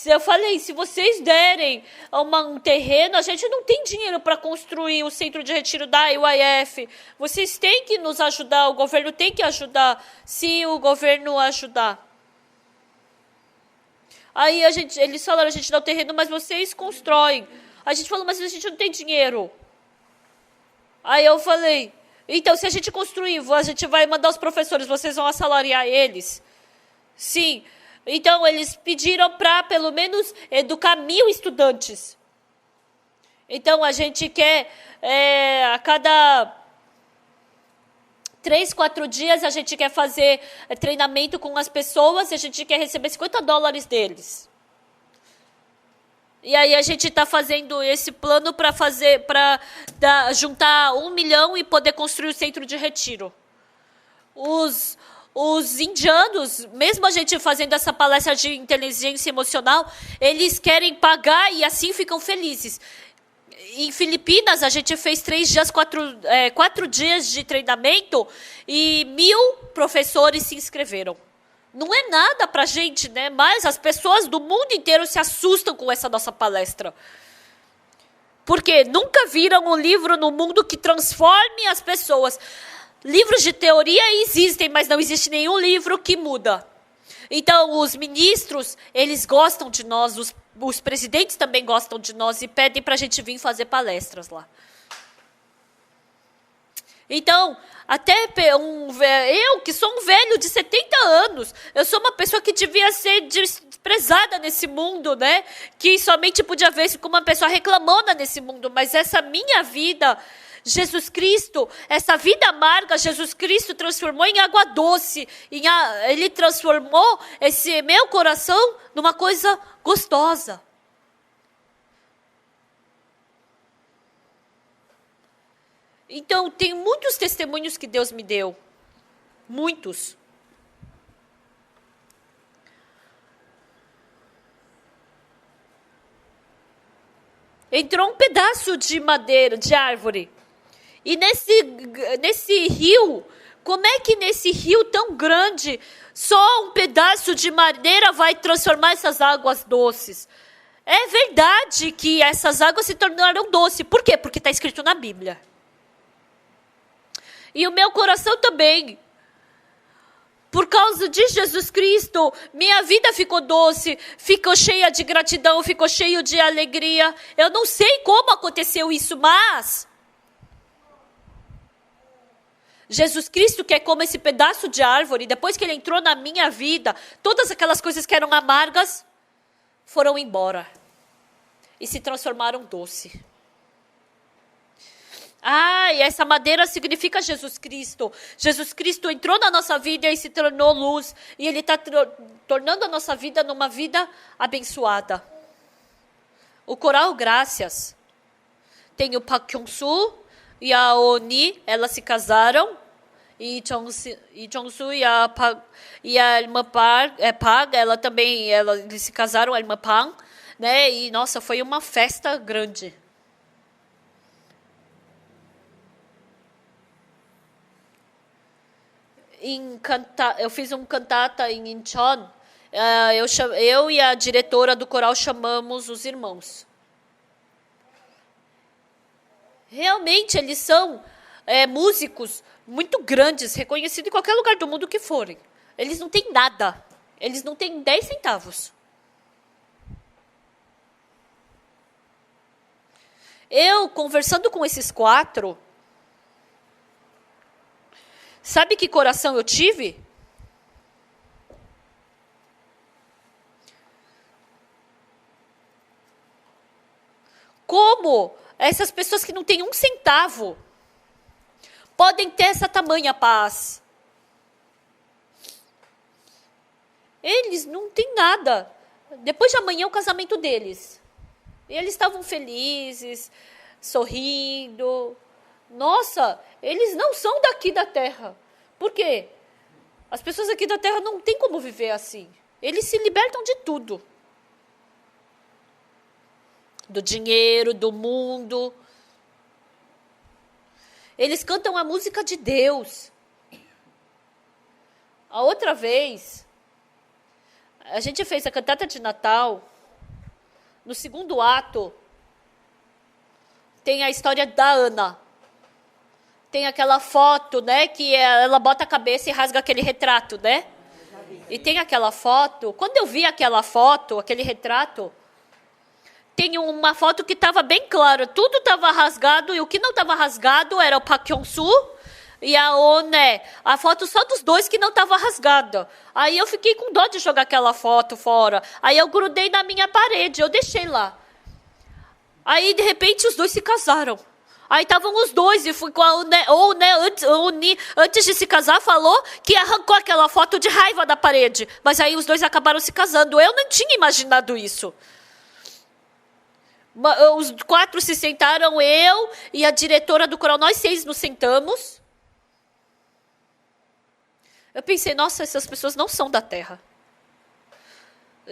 Eu falei, se vocês derem um terreno, a gente não tem dinheiro para construir o centro de retiro da UIF. Vocês têm que nos ajudar, o governo tem que ajudar, se o governo ajudar. Aí eles falaram, a gente dá o terreno, mas vocês constroem. A gente falou, mas a gente não tem dinheiro. Aí eu falei, então se a gente construir, a gente vai mandar os professores, vocês vão assalariar eles? Sim. Então, eles pediram para, pelo menos, educar 1.000 estudantes. Então, a gente quer, a cada 3, 4 dias, a gente quer fazer treinamento com as pessoas e a gente quer receber $50 deles. E aí, a gente está fazendo esse plano para juntar 1 milhão e poder construir o centro de retiro. Os indianos, mesmo a gente fazendo essa palestra de inteligência emocional, eles querem pagar e assim ficam felizes. Em Filipinas, a gente fez 3 dias, 4 dias de treinamento e 1.000 professores se inscreveram. Não é nada para a gente, né? Mas as pessoas do mundo inteiro se assustam com essa nossa palestra. Porque nunca viram um livro no mundo que transforme as pessoas. Livros de teoria existem, mas não existe nenhum livro que muda. Então, os ministros, eles gostam de nós, os presidentes também gostam de nós e pedem para a gente vir fazer palestras lá. Então, até eu, que sou um velho de 70 anos, eu sou uma pessoa que devia ser desprezada nesse mundo, né? Que somente podia ver como uma pessoa reclamona nesse mundo, mas essa minha vida... Jesus Cristo, essa vida amarga, Jesus Cristo transformou em água doce. Ele transformou esse meu coração numa coisa gostosa. Então, tem muitos testemunhos que Deus me deu. Muitos. Entrou um pedaço de madeira, de árvore. E nesse rio, como é que nesse rio tão grande, só um pedaço de madeira vai transformar essas águas doces? É verdade que essas águas se tornaram doces. Por quê? Porque está escrito na Bíblia. E o meu coração também. Por causa de Jesus Cristo, minha vida ficou doce, ficou cheia de gratidão, ficou cheia de alegria. Eu não sei como aconteceu isso, mas Jesus Cristo, que é como esse pedaço de árvore, depois que ele entrou na minha vida, todas aquelas coisas que eram amargas foram embora e se transformaram doce. E essa madeira significa Jesus Cristo. Jesus Cristo entrou na nossa vida e se tornou luz. E Ele está tornando a nossa vida numa vida abençoada. O coral Graças. Tem o Park Kyung-soo e a Oni, elas se casaram. E Jong-soo e a irmã Park, eles se casaram, a irmã Pang. Né? E, nossa, foi uma festa grande. Eu fiz um cantata em Incheon. Eu e a diretora do coral chamamos os irmãos. Realmente, eles são músicos muito grandes, reconhecidos em qualquer lugar do mundo que forem. Eles não têm nada. Eles não têm 10 centavos. Eu, conversando com esses 4... Sabe que coração eu tive? Como essas pessoas que não têm 1 centavo podem ter essa tamanha paz? Eles não têm nada. Depois de amanhã é o casamento deles. E eles estavam felizes, sorrindo. Nossa, eles não são daqui da terra. Por quê? As pessoas aqui da terra não têm como viver assim. Eles se libertam de tudo. Do dinheiro, do mundo. Eles cantam a música de Deus. A outra vez, a gente fez a cantata de Natal. No 2º ato, tem a história da Ana. Tem aquela foto, né, que ela bota a cabeça e rasga aquele retrato, né? E tem aquela foto. Quando eu vi aquela foto, aquele retrato, tem uma foto que estava bem clara. Tudo estava rasgado e o que não estava rasgado era o Park Kyung-soo e a One. A foto só dos dois que não estava rasgada. Aí eu fiquei com dó de jogar aquela foto fora. Aí eu grudei na minha parede, eu deixei lá. Aí, de repente, os dois se casaram. Aí estavam os dois e foi com a Uni, antes de se casar, falou que arrancou aquela foto de raiva da parede. Mas aí os dois acabaram se casando. Eu não tinha imaginado isso. Os 4 se sentaram, eu e a diretora do coral, nós 6 nos sentamos. Eu pensei, nossa, essas pessoas não são da terra.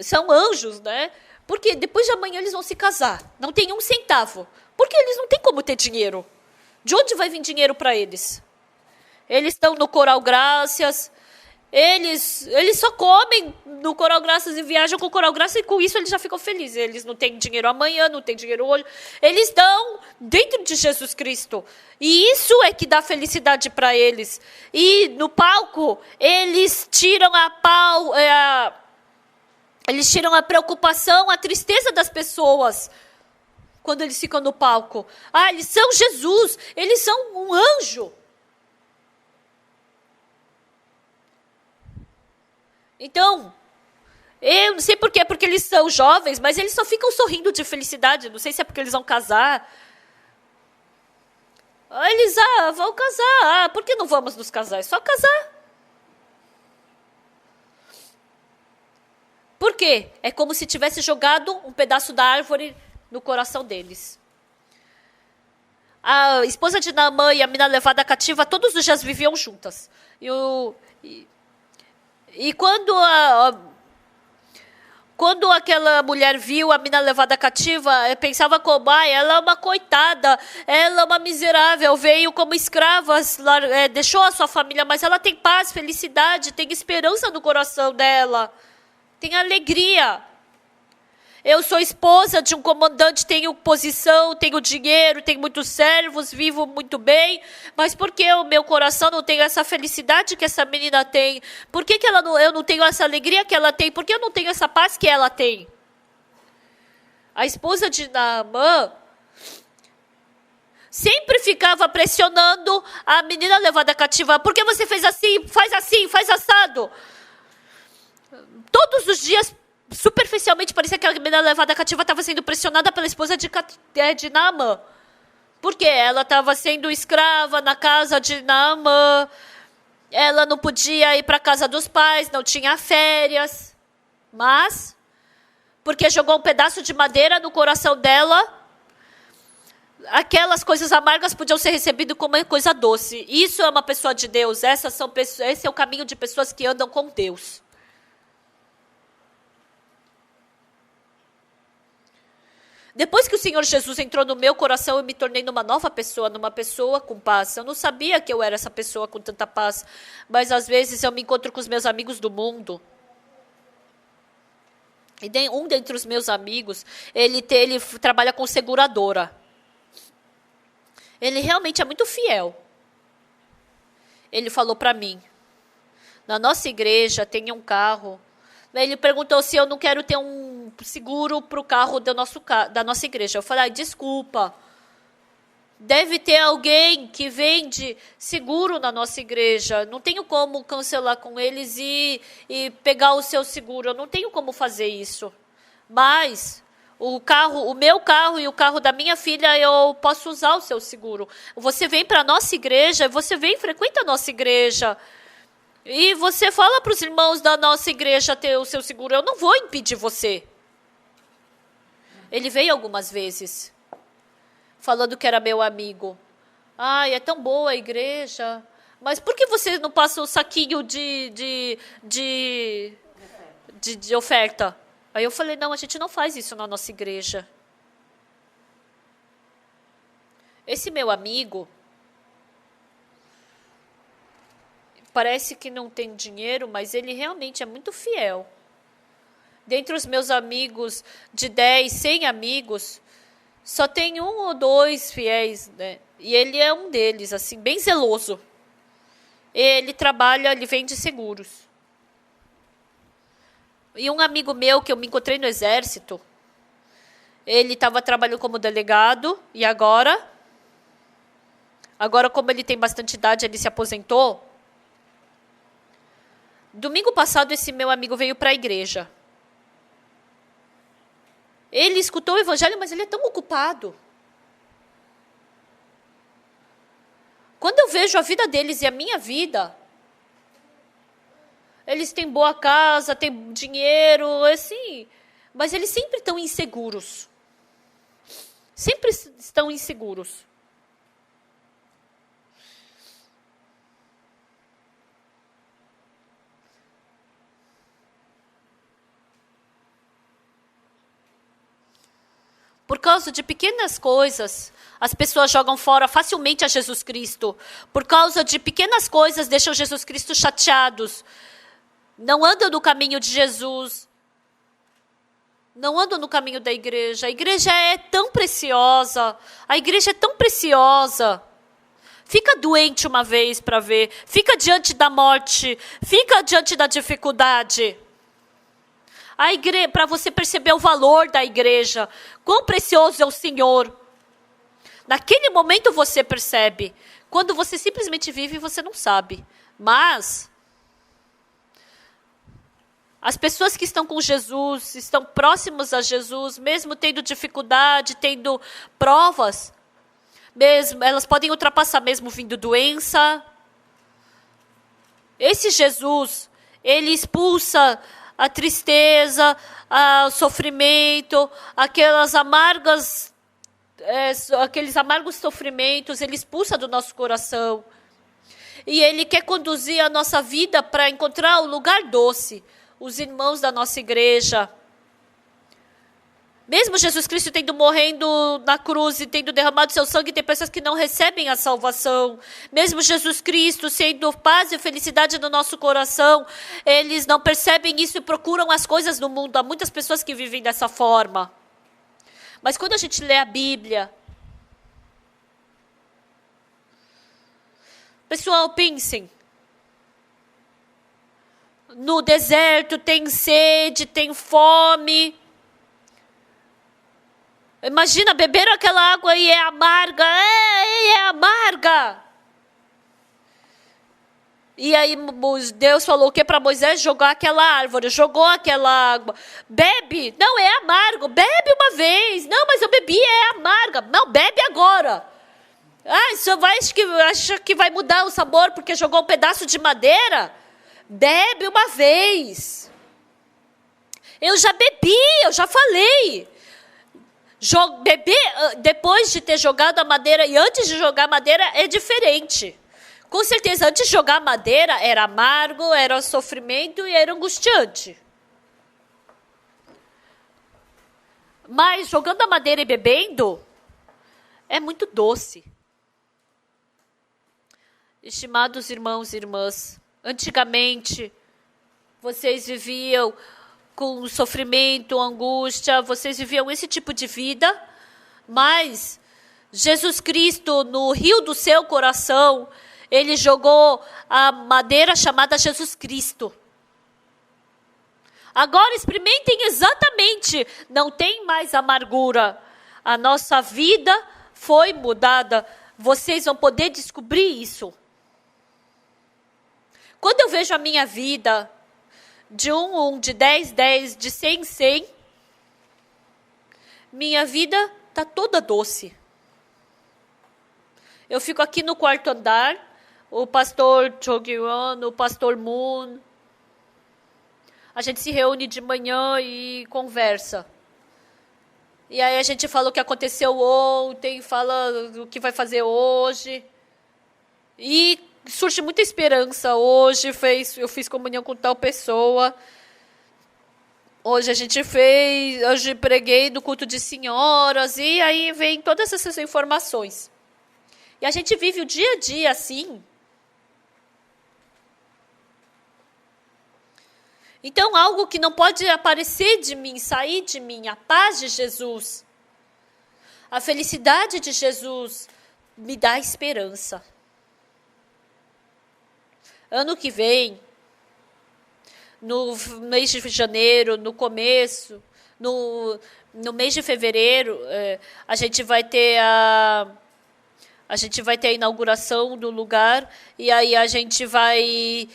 São anjos, né? Porque depois de amanhã eles vão se casar. Não tem 1 centavo. Porque eles não têm como ter dinheiro. De onde vai vir dinheiro para eles? Eles estão no Coral Graças. Eles só comem no Coral Graças e viajam com o Coral Graças e com isso eles já ficam felizes. Eles não têm dinheiro amanhã, não têm dinheiro hoje. Eles estão dentro de Jesus Cristo. E isso é que dá felicidade para eles. E no palco, eles tiram eles tiram a preocupação, a tristeza das pessoas. Quando eles ficam no palco. Eles são Jesus. Eles são um anjo. Então, eu não sei por quê, porque eles são jovens, mas eles só ficam sorrindo de felicidade. Não sei se é porque eles vão casar. Eles, vão casar. Por que não vamos nos casar? É só casar. Por quê? É como se tivesse jogado um pedaço da árvore no coração deles. A esposa de Naamã e a mina levada cativa, todos os dias viviam juntas. E quando aquela mulher viu a mina levada cativa, pensava como, ela é uma coitada, ela é uma miserável, veio como escrava, deixou a sua família, mas ela tem paz, felicidade, tem esperança no coração dela, tem alegria. Eu sou esposa de um comandante, tenho posição, tenho dinheiro, tenho muitos servos, vivo muito bem. Mas por que o meu coração não tem essa felicidade que essa menina tem? Por que eu não tenho essa alegria que ela tem? Por que eu não tenho essa paz que ela tem? A esposa de Naamã sempre ficava pressionando a menina levada cativa. Por que você fez assim, faz assado? Todos os dias, superficialmente, parecia que a menina levada cativa estava sendo pressionada pela esposa de Naamã. Porque ela estava sendo escrava na casa de Naamã. Ela não podia ir para a casa dos pais, não tinha férias. Mas, porque jogou um pedaço de madeira no coração dela, aquelas coisas amargas podiam ser recebidas como uma coisa doce. Isso é uma pessoa de Deus. Esse é o caminho de pessoas que andam com Deus. Depois que o Senhor Jesus entrou no meu coração, eu me tornei numa nova pessoa, numa pessoa com paz. Eu não sabia que eu era essa pessoa com tanta paz. Mas às vezes eu me encontro com os meus amigos do mundo. E um dentre os meus amigos, ele trabalha com seguradora. Ele realmente é muito fiel. Ele falou para mim, na nossa igreja tem um carro. Ele perguntou se eu não quero ter um seguro para o carro da nossa igreja. Eu falei, desculpa. Deve ter alguém que vende seguro na nossa igreja. Não tenho como cancelar com eles e pegar o seu seguro. Eu não tenho como fazer isso. Mas o meu carro e o carro da minha filha, eu posso usar o seu seguro. Você vem para a nossa igreja, você vem e frequenta a nossa igreja. E você fala para os irmãos da nossa igreja ter o seu seguro. Eu não vou impedir você. Ele veio algumas vezes, falando que era meu amigo. Ai, é tão boa a igreja. Mas por que você não passa o saquinho de oferta? Aí eu falei, não, a gente não faz isso na nossa igreja. Esse meu amigo parece que não tem dinheiro, mas ele realmente é muito fiel. Dentre os meus amigos, de 10, 100 amigos, só tem 1 ou 2 fiéis, né? E ele é um deles, assim, bem zeloso. Ele vende seguros. E um amigo meu, que eu me encontrei no exército, ele estava trabalhando como delegado, e agora, como ele tem bastante idade, ele se aposentou. Domingo passado, esse meu amigo veio para a igreja. Ele escutou o evangelho, mas ele é tão ocupado. Quando eu vejo a vida deles e a minha vida, eles têm boa casa, têm dinheiro, assim, mas eles sempre estão inseguros. Sempre estão inseguros. Por causa de pequenas coisas, as pessoas jogam fora facilmente a Jesus Cristo. Por causa de pequenas coisas, deixam Jesus Cristo chateados. Não andam no caminho de Jesus. Não andam no caminho da igreja. A igreja é tão preciosa. A igreja é tão preciosa. Fica doente uma vez para ver. Fica diante da morte. Fica diante da dificuldade. Para você perceber o valor da igreja, quão precioso é o Senhor. Naquele momento você percebe. Quando você simplesmente vive, você não sabe. Mas as pessoas que estão com Jesus, estão próximos a Jesus, mesmo tendo dificuldade, tendo provas, mesmo, elas podem ultrapassar mesmo vindo doença. Esse Jesus, ele expulsa a tristeza, o sofrimento, aqueles amargos sofrimentos, ele expulsa do nosso coração. E ele quer conduzir a nossa vida para encontrar o lugar doce. Os irmãos da nossa igreja, Mesmo Jesus Cristo tendo morrendo na cruz e tendo derramado seu sangue, tem pessoas que não recebem a salvação. Mesmo Jesus Cristo sendo paz e felicidade no nosso coração, eles não percebem isso e procuram as coisas do mundo. Há muitas pessoas que vivem dessa forma. Mas quando a gente lê a Bíblia, pessoal, pensem. No deserto tem sede, tem fome. Imagina, beberam aquela água e é amarga. É amarga. E aí Deus falou o que para Moisés? Jogar aquela árvore. Jogou aquela água. Bebe. Não, é amargo. Bebe uma vez. Não, mas eu bebi, é amarga. Não, bebe agora. Isso acha que vai mudar o sabor porque jogou um pedaço de madeira? Bebe uma vez. Eu já bebi, eu já falei. Beber depois de ter jogado a madeira e antes de jogar a madeira é diferente. Com certeza, antes de jogar a madeira era amargo, era sofrimento e era angustiante. Mas jogando a madeira e bebendo é muito doce. Estimados irmãos e irmãs, antigamente vocês viviam com sofrimento, angústia, vocês viviam esse tipo de vida, mas Jesus Cristo, no rio do seu coração, ele jogou a madeira chamada Jesus Cristo. Agora experimentem exatamente, não tem mais amargura. A nossa vida foi mudada. Vocês vão poder descobrir isso. Quando eu vejo a minha vida, de 1, de 10, 10, de 100, 100, minha vida está toda doce. Eu fico aqui no quarto andar, o pastor Chogyuan, o pastor Moon, a gente se reúne de manhã e conversa. E aí a gente fala o que aconteceu ontem, fala o que vai fazer hoje. E surge muita esperança. Hoje eu fiz comunhão com tal pessoa. Hoje preguei no culto de senhoras. E aí vem todas essas informações. E a gente vive o dia a dia assim. Então, algo que não pode aparecer de mim, sair de mim, a paz de Jesus, a felicidade de Jesus, me dá esperança. Ano que vem, no mês de janeiro, no começo, no mês de fevereiro, a gente vai ter a inauguração do lugar e aí a gente vai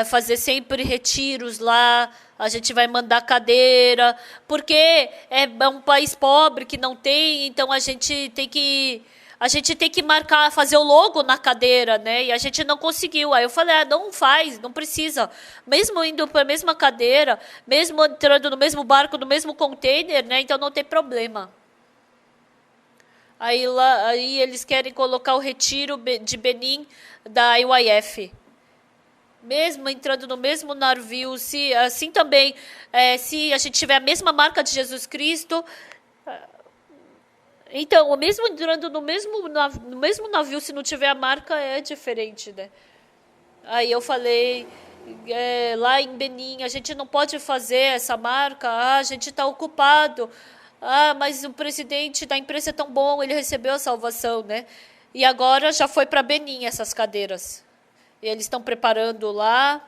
fazer sempre retiros lá, a gente vai mandar cadeira, porque é um país pobre que não tem, então a gente tem que marcar, fazer o logo na cadeira, né? E a gente não conseguiu. Aí eu falei, não faz, não precisa. Mesmo indo para a mesma cadeira, mesmo entrando no mesmo barco, no mesmo container, né? Então não tem problema. Aí eles querem colocar o retiro de Benin da IYF. Mesmo entrando no mesmo navio, se assim também, se a gente tiver a mesma marca de Jesus Cristo, então, mesmo entrando no mesmo navio, se não tiver a marca, é diferente, né? Aí eu falei, lá em Benin, a gente não pode fazer essa marca, a gente está ocupado. Mas o presidente da empresa é tão bom, ele recebeu a salvação, né? E agora já foi para Benin essas cadeiras. E eles estão preparando lá.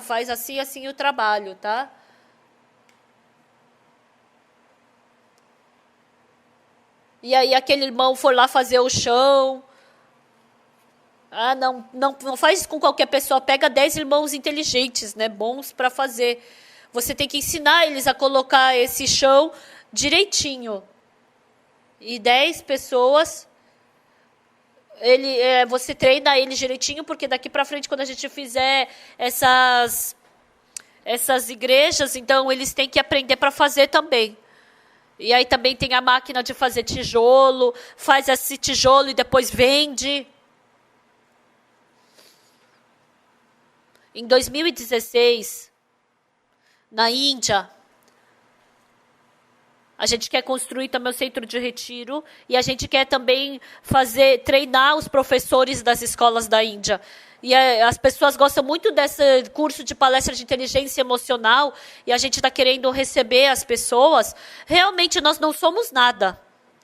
Faz assim, assim o trabalho, tá? E aí aquele irmão foi lá fazer o chão. Não faz com qualquer pessoa. Pega 10 irmãos inteligentes, né? Bons para fazer. Você tem que ensinar eles a colocar esse chão direitinho. E 10 pessoas, você treina eles direitinho, porque daqui para frente, quando a gente fizer essas igrejas, então eles têm que aprender para fazer também. E aí também tem a máquina de fazer tijolo, faz esse tijolo e depois vende. Em 2016, na Índia, A gente quer construir também o centro de retiro e a gente quer também treinar os professores das escolas da Índia. E as pessoas gostam muito desse curso de palestra de inteligência emocional e a gente está querendo receber as pessoas. Realmente nós não somos nada,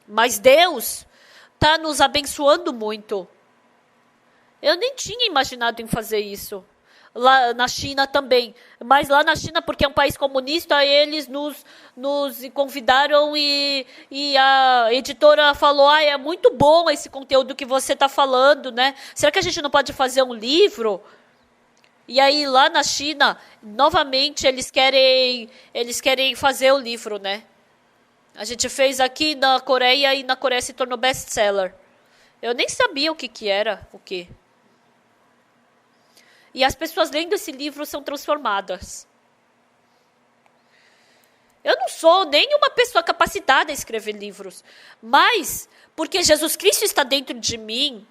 mas Deus está nos abençoando muito. Eu nem tinha imaginado em fazer isso. Lá na China também. Mas lá na China, porque é um país comunista, eles nos convidaram e a editora falou, é muito bom esse conteúdo que você está falando, né? Será que a gente não pode fazer um livro? E aí, lá na China, novamente, eles querem fazer o livro, né? A gente fez aqui na Coreia e na Coreia se tornou best-seller. Eu nem sabia o que era, o quê. E as pessoas lendo esse livro são transformadas. Eu não sou nenhuma pessoa capacitada a escrever livros, mas, porque Jesus Cristo está dentro de mim,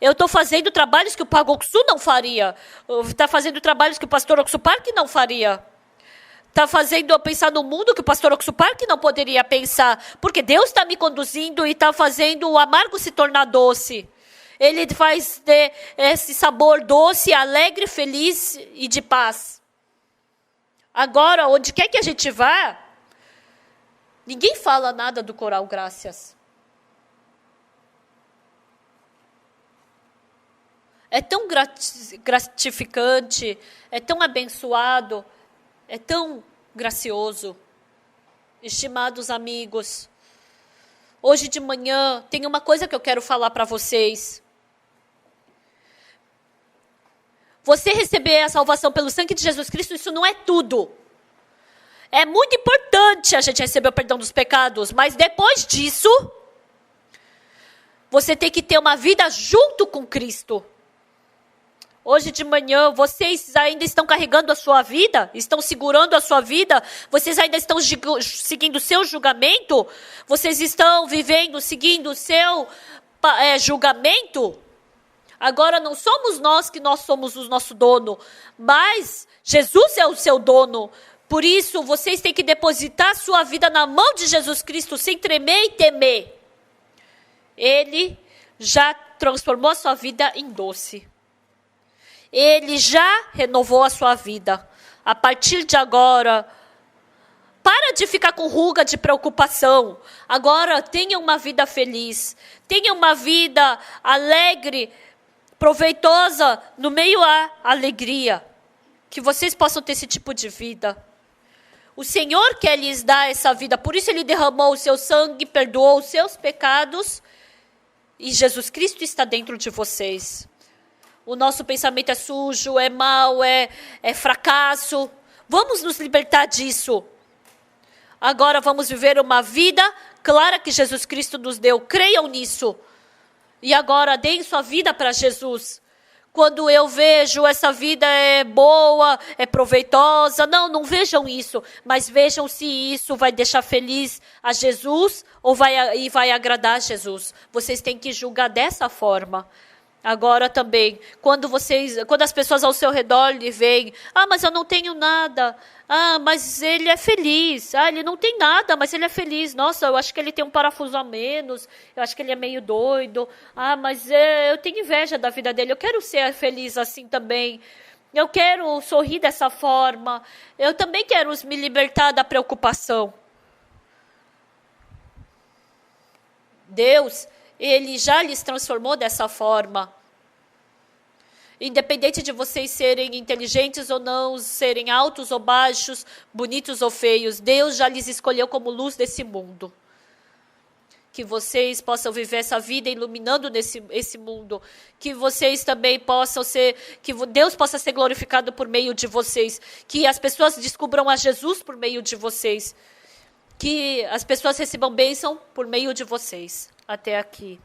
eu estou fazendo trabalhos que o Pagoksu não faria, está fazendo trabalhos que o pastor Oxupark não faria, está fazendo eu pensar no mundo que o pastor Oxupark não poderia pensar, porque Deus está me conduzindo e está fazendo o amargo se tornar doce. Ele faz ter esse sabor doce, alegre, feliz e de paz. Agora, onde quer que a gente vá, ninguém fala nada do Coral Graças. É tão gratificante, é tão abençoado, é tão gracioso. Estimados amigos, hoje de manhã tem uma coisa que eu quero falar para vocês. Você receber a salvação pelo sangue de Jesus Cristo, isso não é tudo. É muito importante a gente receber o perdão dos pecados, mas depois disso, você tem que ter uma vida junto com Cristo. Hoje de manhã, vocês ainda estão carregando a sua vida? Estão segurando a sua vida? Vocês ainda estão seguindo o seu julgamento? Vocês estão vivendo, seguindo o seu julgamento? Agora não somos nós que nós somos o nosso dono, mas Jesus é o seu dono. Por isso, vocês têm que depositar sua vida na mão de Jesus Cristo, sem tremer e temer. Ele já transformou a sua vida em doce. Ele já renovou a sua vida. A partir de agora, para de ficar com ruga de preocupação. Agora, tenha uma vida feliz. Tenha uma vida alegre, proveitosa, no meio à alegria. Que vocês possam ter esse tipo de vida. O Senhor quer lhes dar essa vida. Por isso Ele derramou o seu sangue, perdoou os seus pecados. E Jesus Cristo está dentro de vocês. O nosso pensamento é sujo, é mau, é fracasso. Vamos nos libertar disso. Agora vamos viver uma vida clara que Jesus Cristo nos deu. Creiam nisso. E agora deem sua vida para Jesus. Quando eu vejo essa vida é boa, é proveitosa, não vejam isso. Mas vejam se isso vai deixar feliz a Jesus ou vai agradar a Jesus. Vocês têm que julgar dessa forma. Agora também, quando as pessoas ao seu redor lhe veem, mas eu não tenho nada, mas ele é feliz, ele não tem nada, mas ele é feliz, nossa, eu acho que ele tem um parafuso a menos, eu acho que ele é meio doido, mas eu tenho inveja da vida dele, eu quero ser feliz assim também, eu quero sorrir dessa forma, eu também quero me libertar da preocupação. Deus, Ele já lhes transformou dessa forma. Independente de vocês serem inteligentes ou não, serem altos ou baixos, bonitos ou feios, Deus já lhes escolheu como luz desse mundo. Que vocês possam viver essa vida iluminando esse mundo. Que vocês também possam que Deus possa ser glorificado por meio de vocês. Que as pessoas descubram a Jesus por meio de vocês. Que as pessoas recebam bênção por meio de vocês. Até aqui.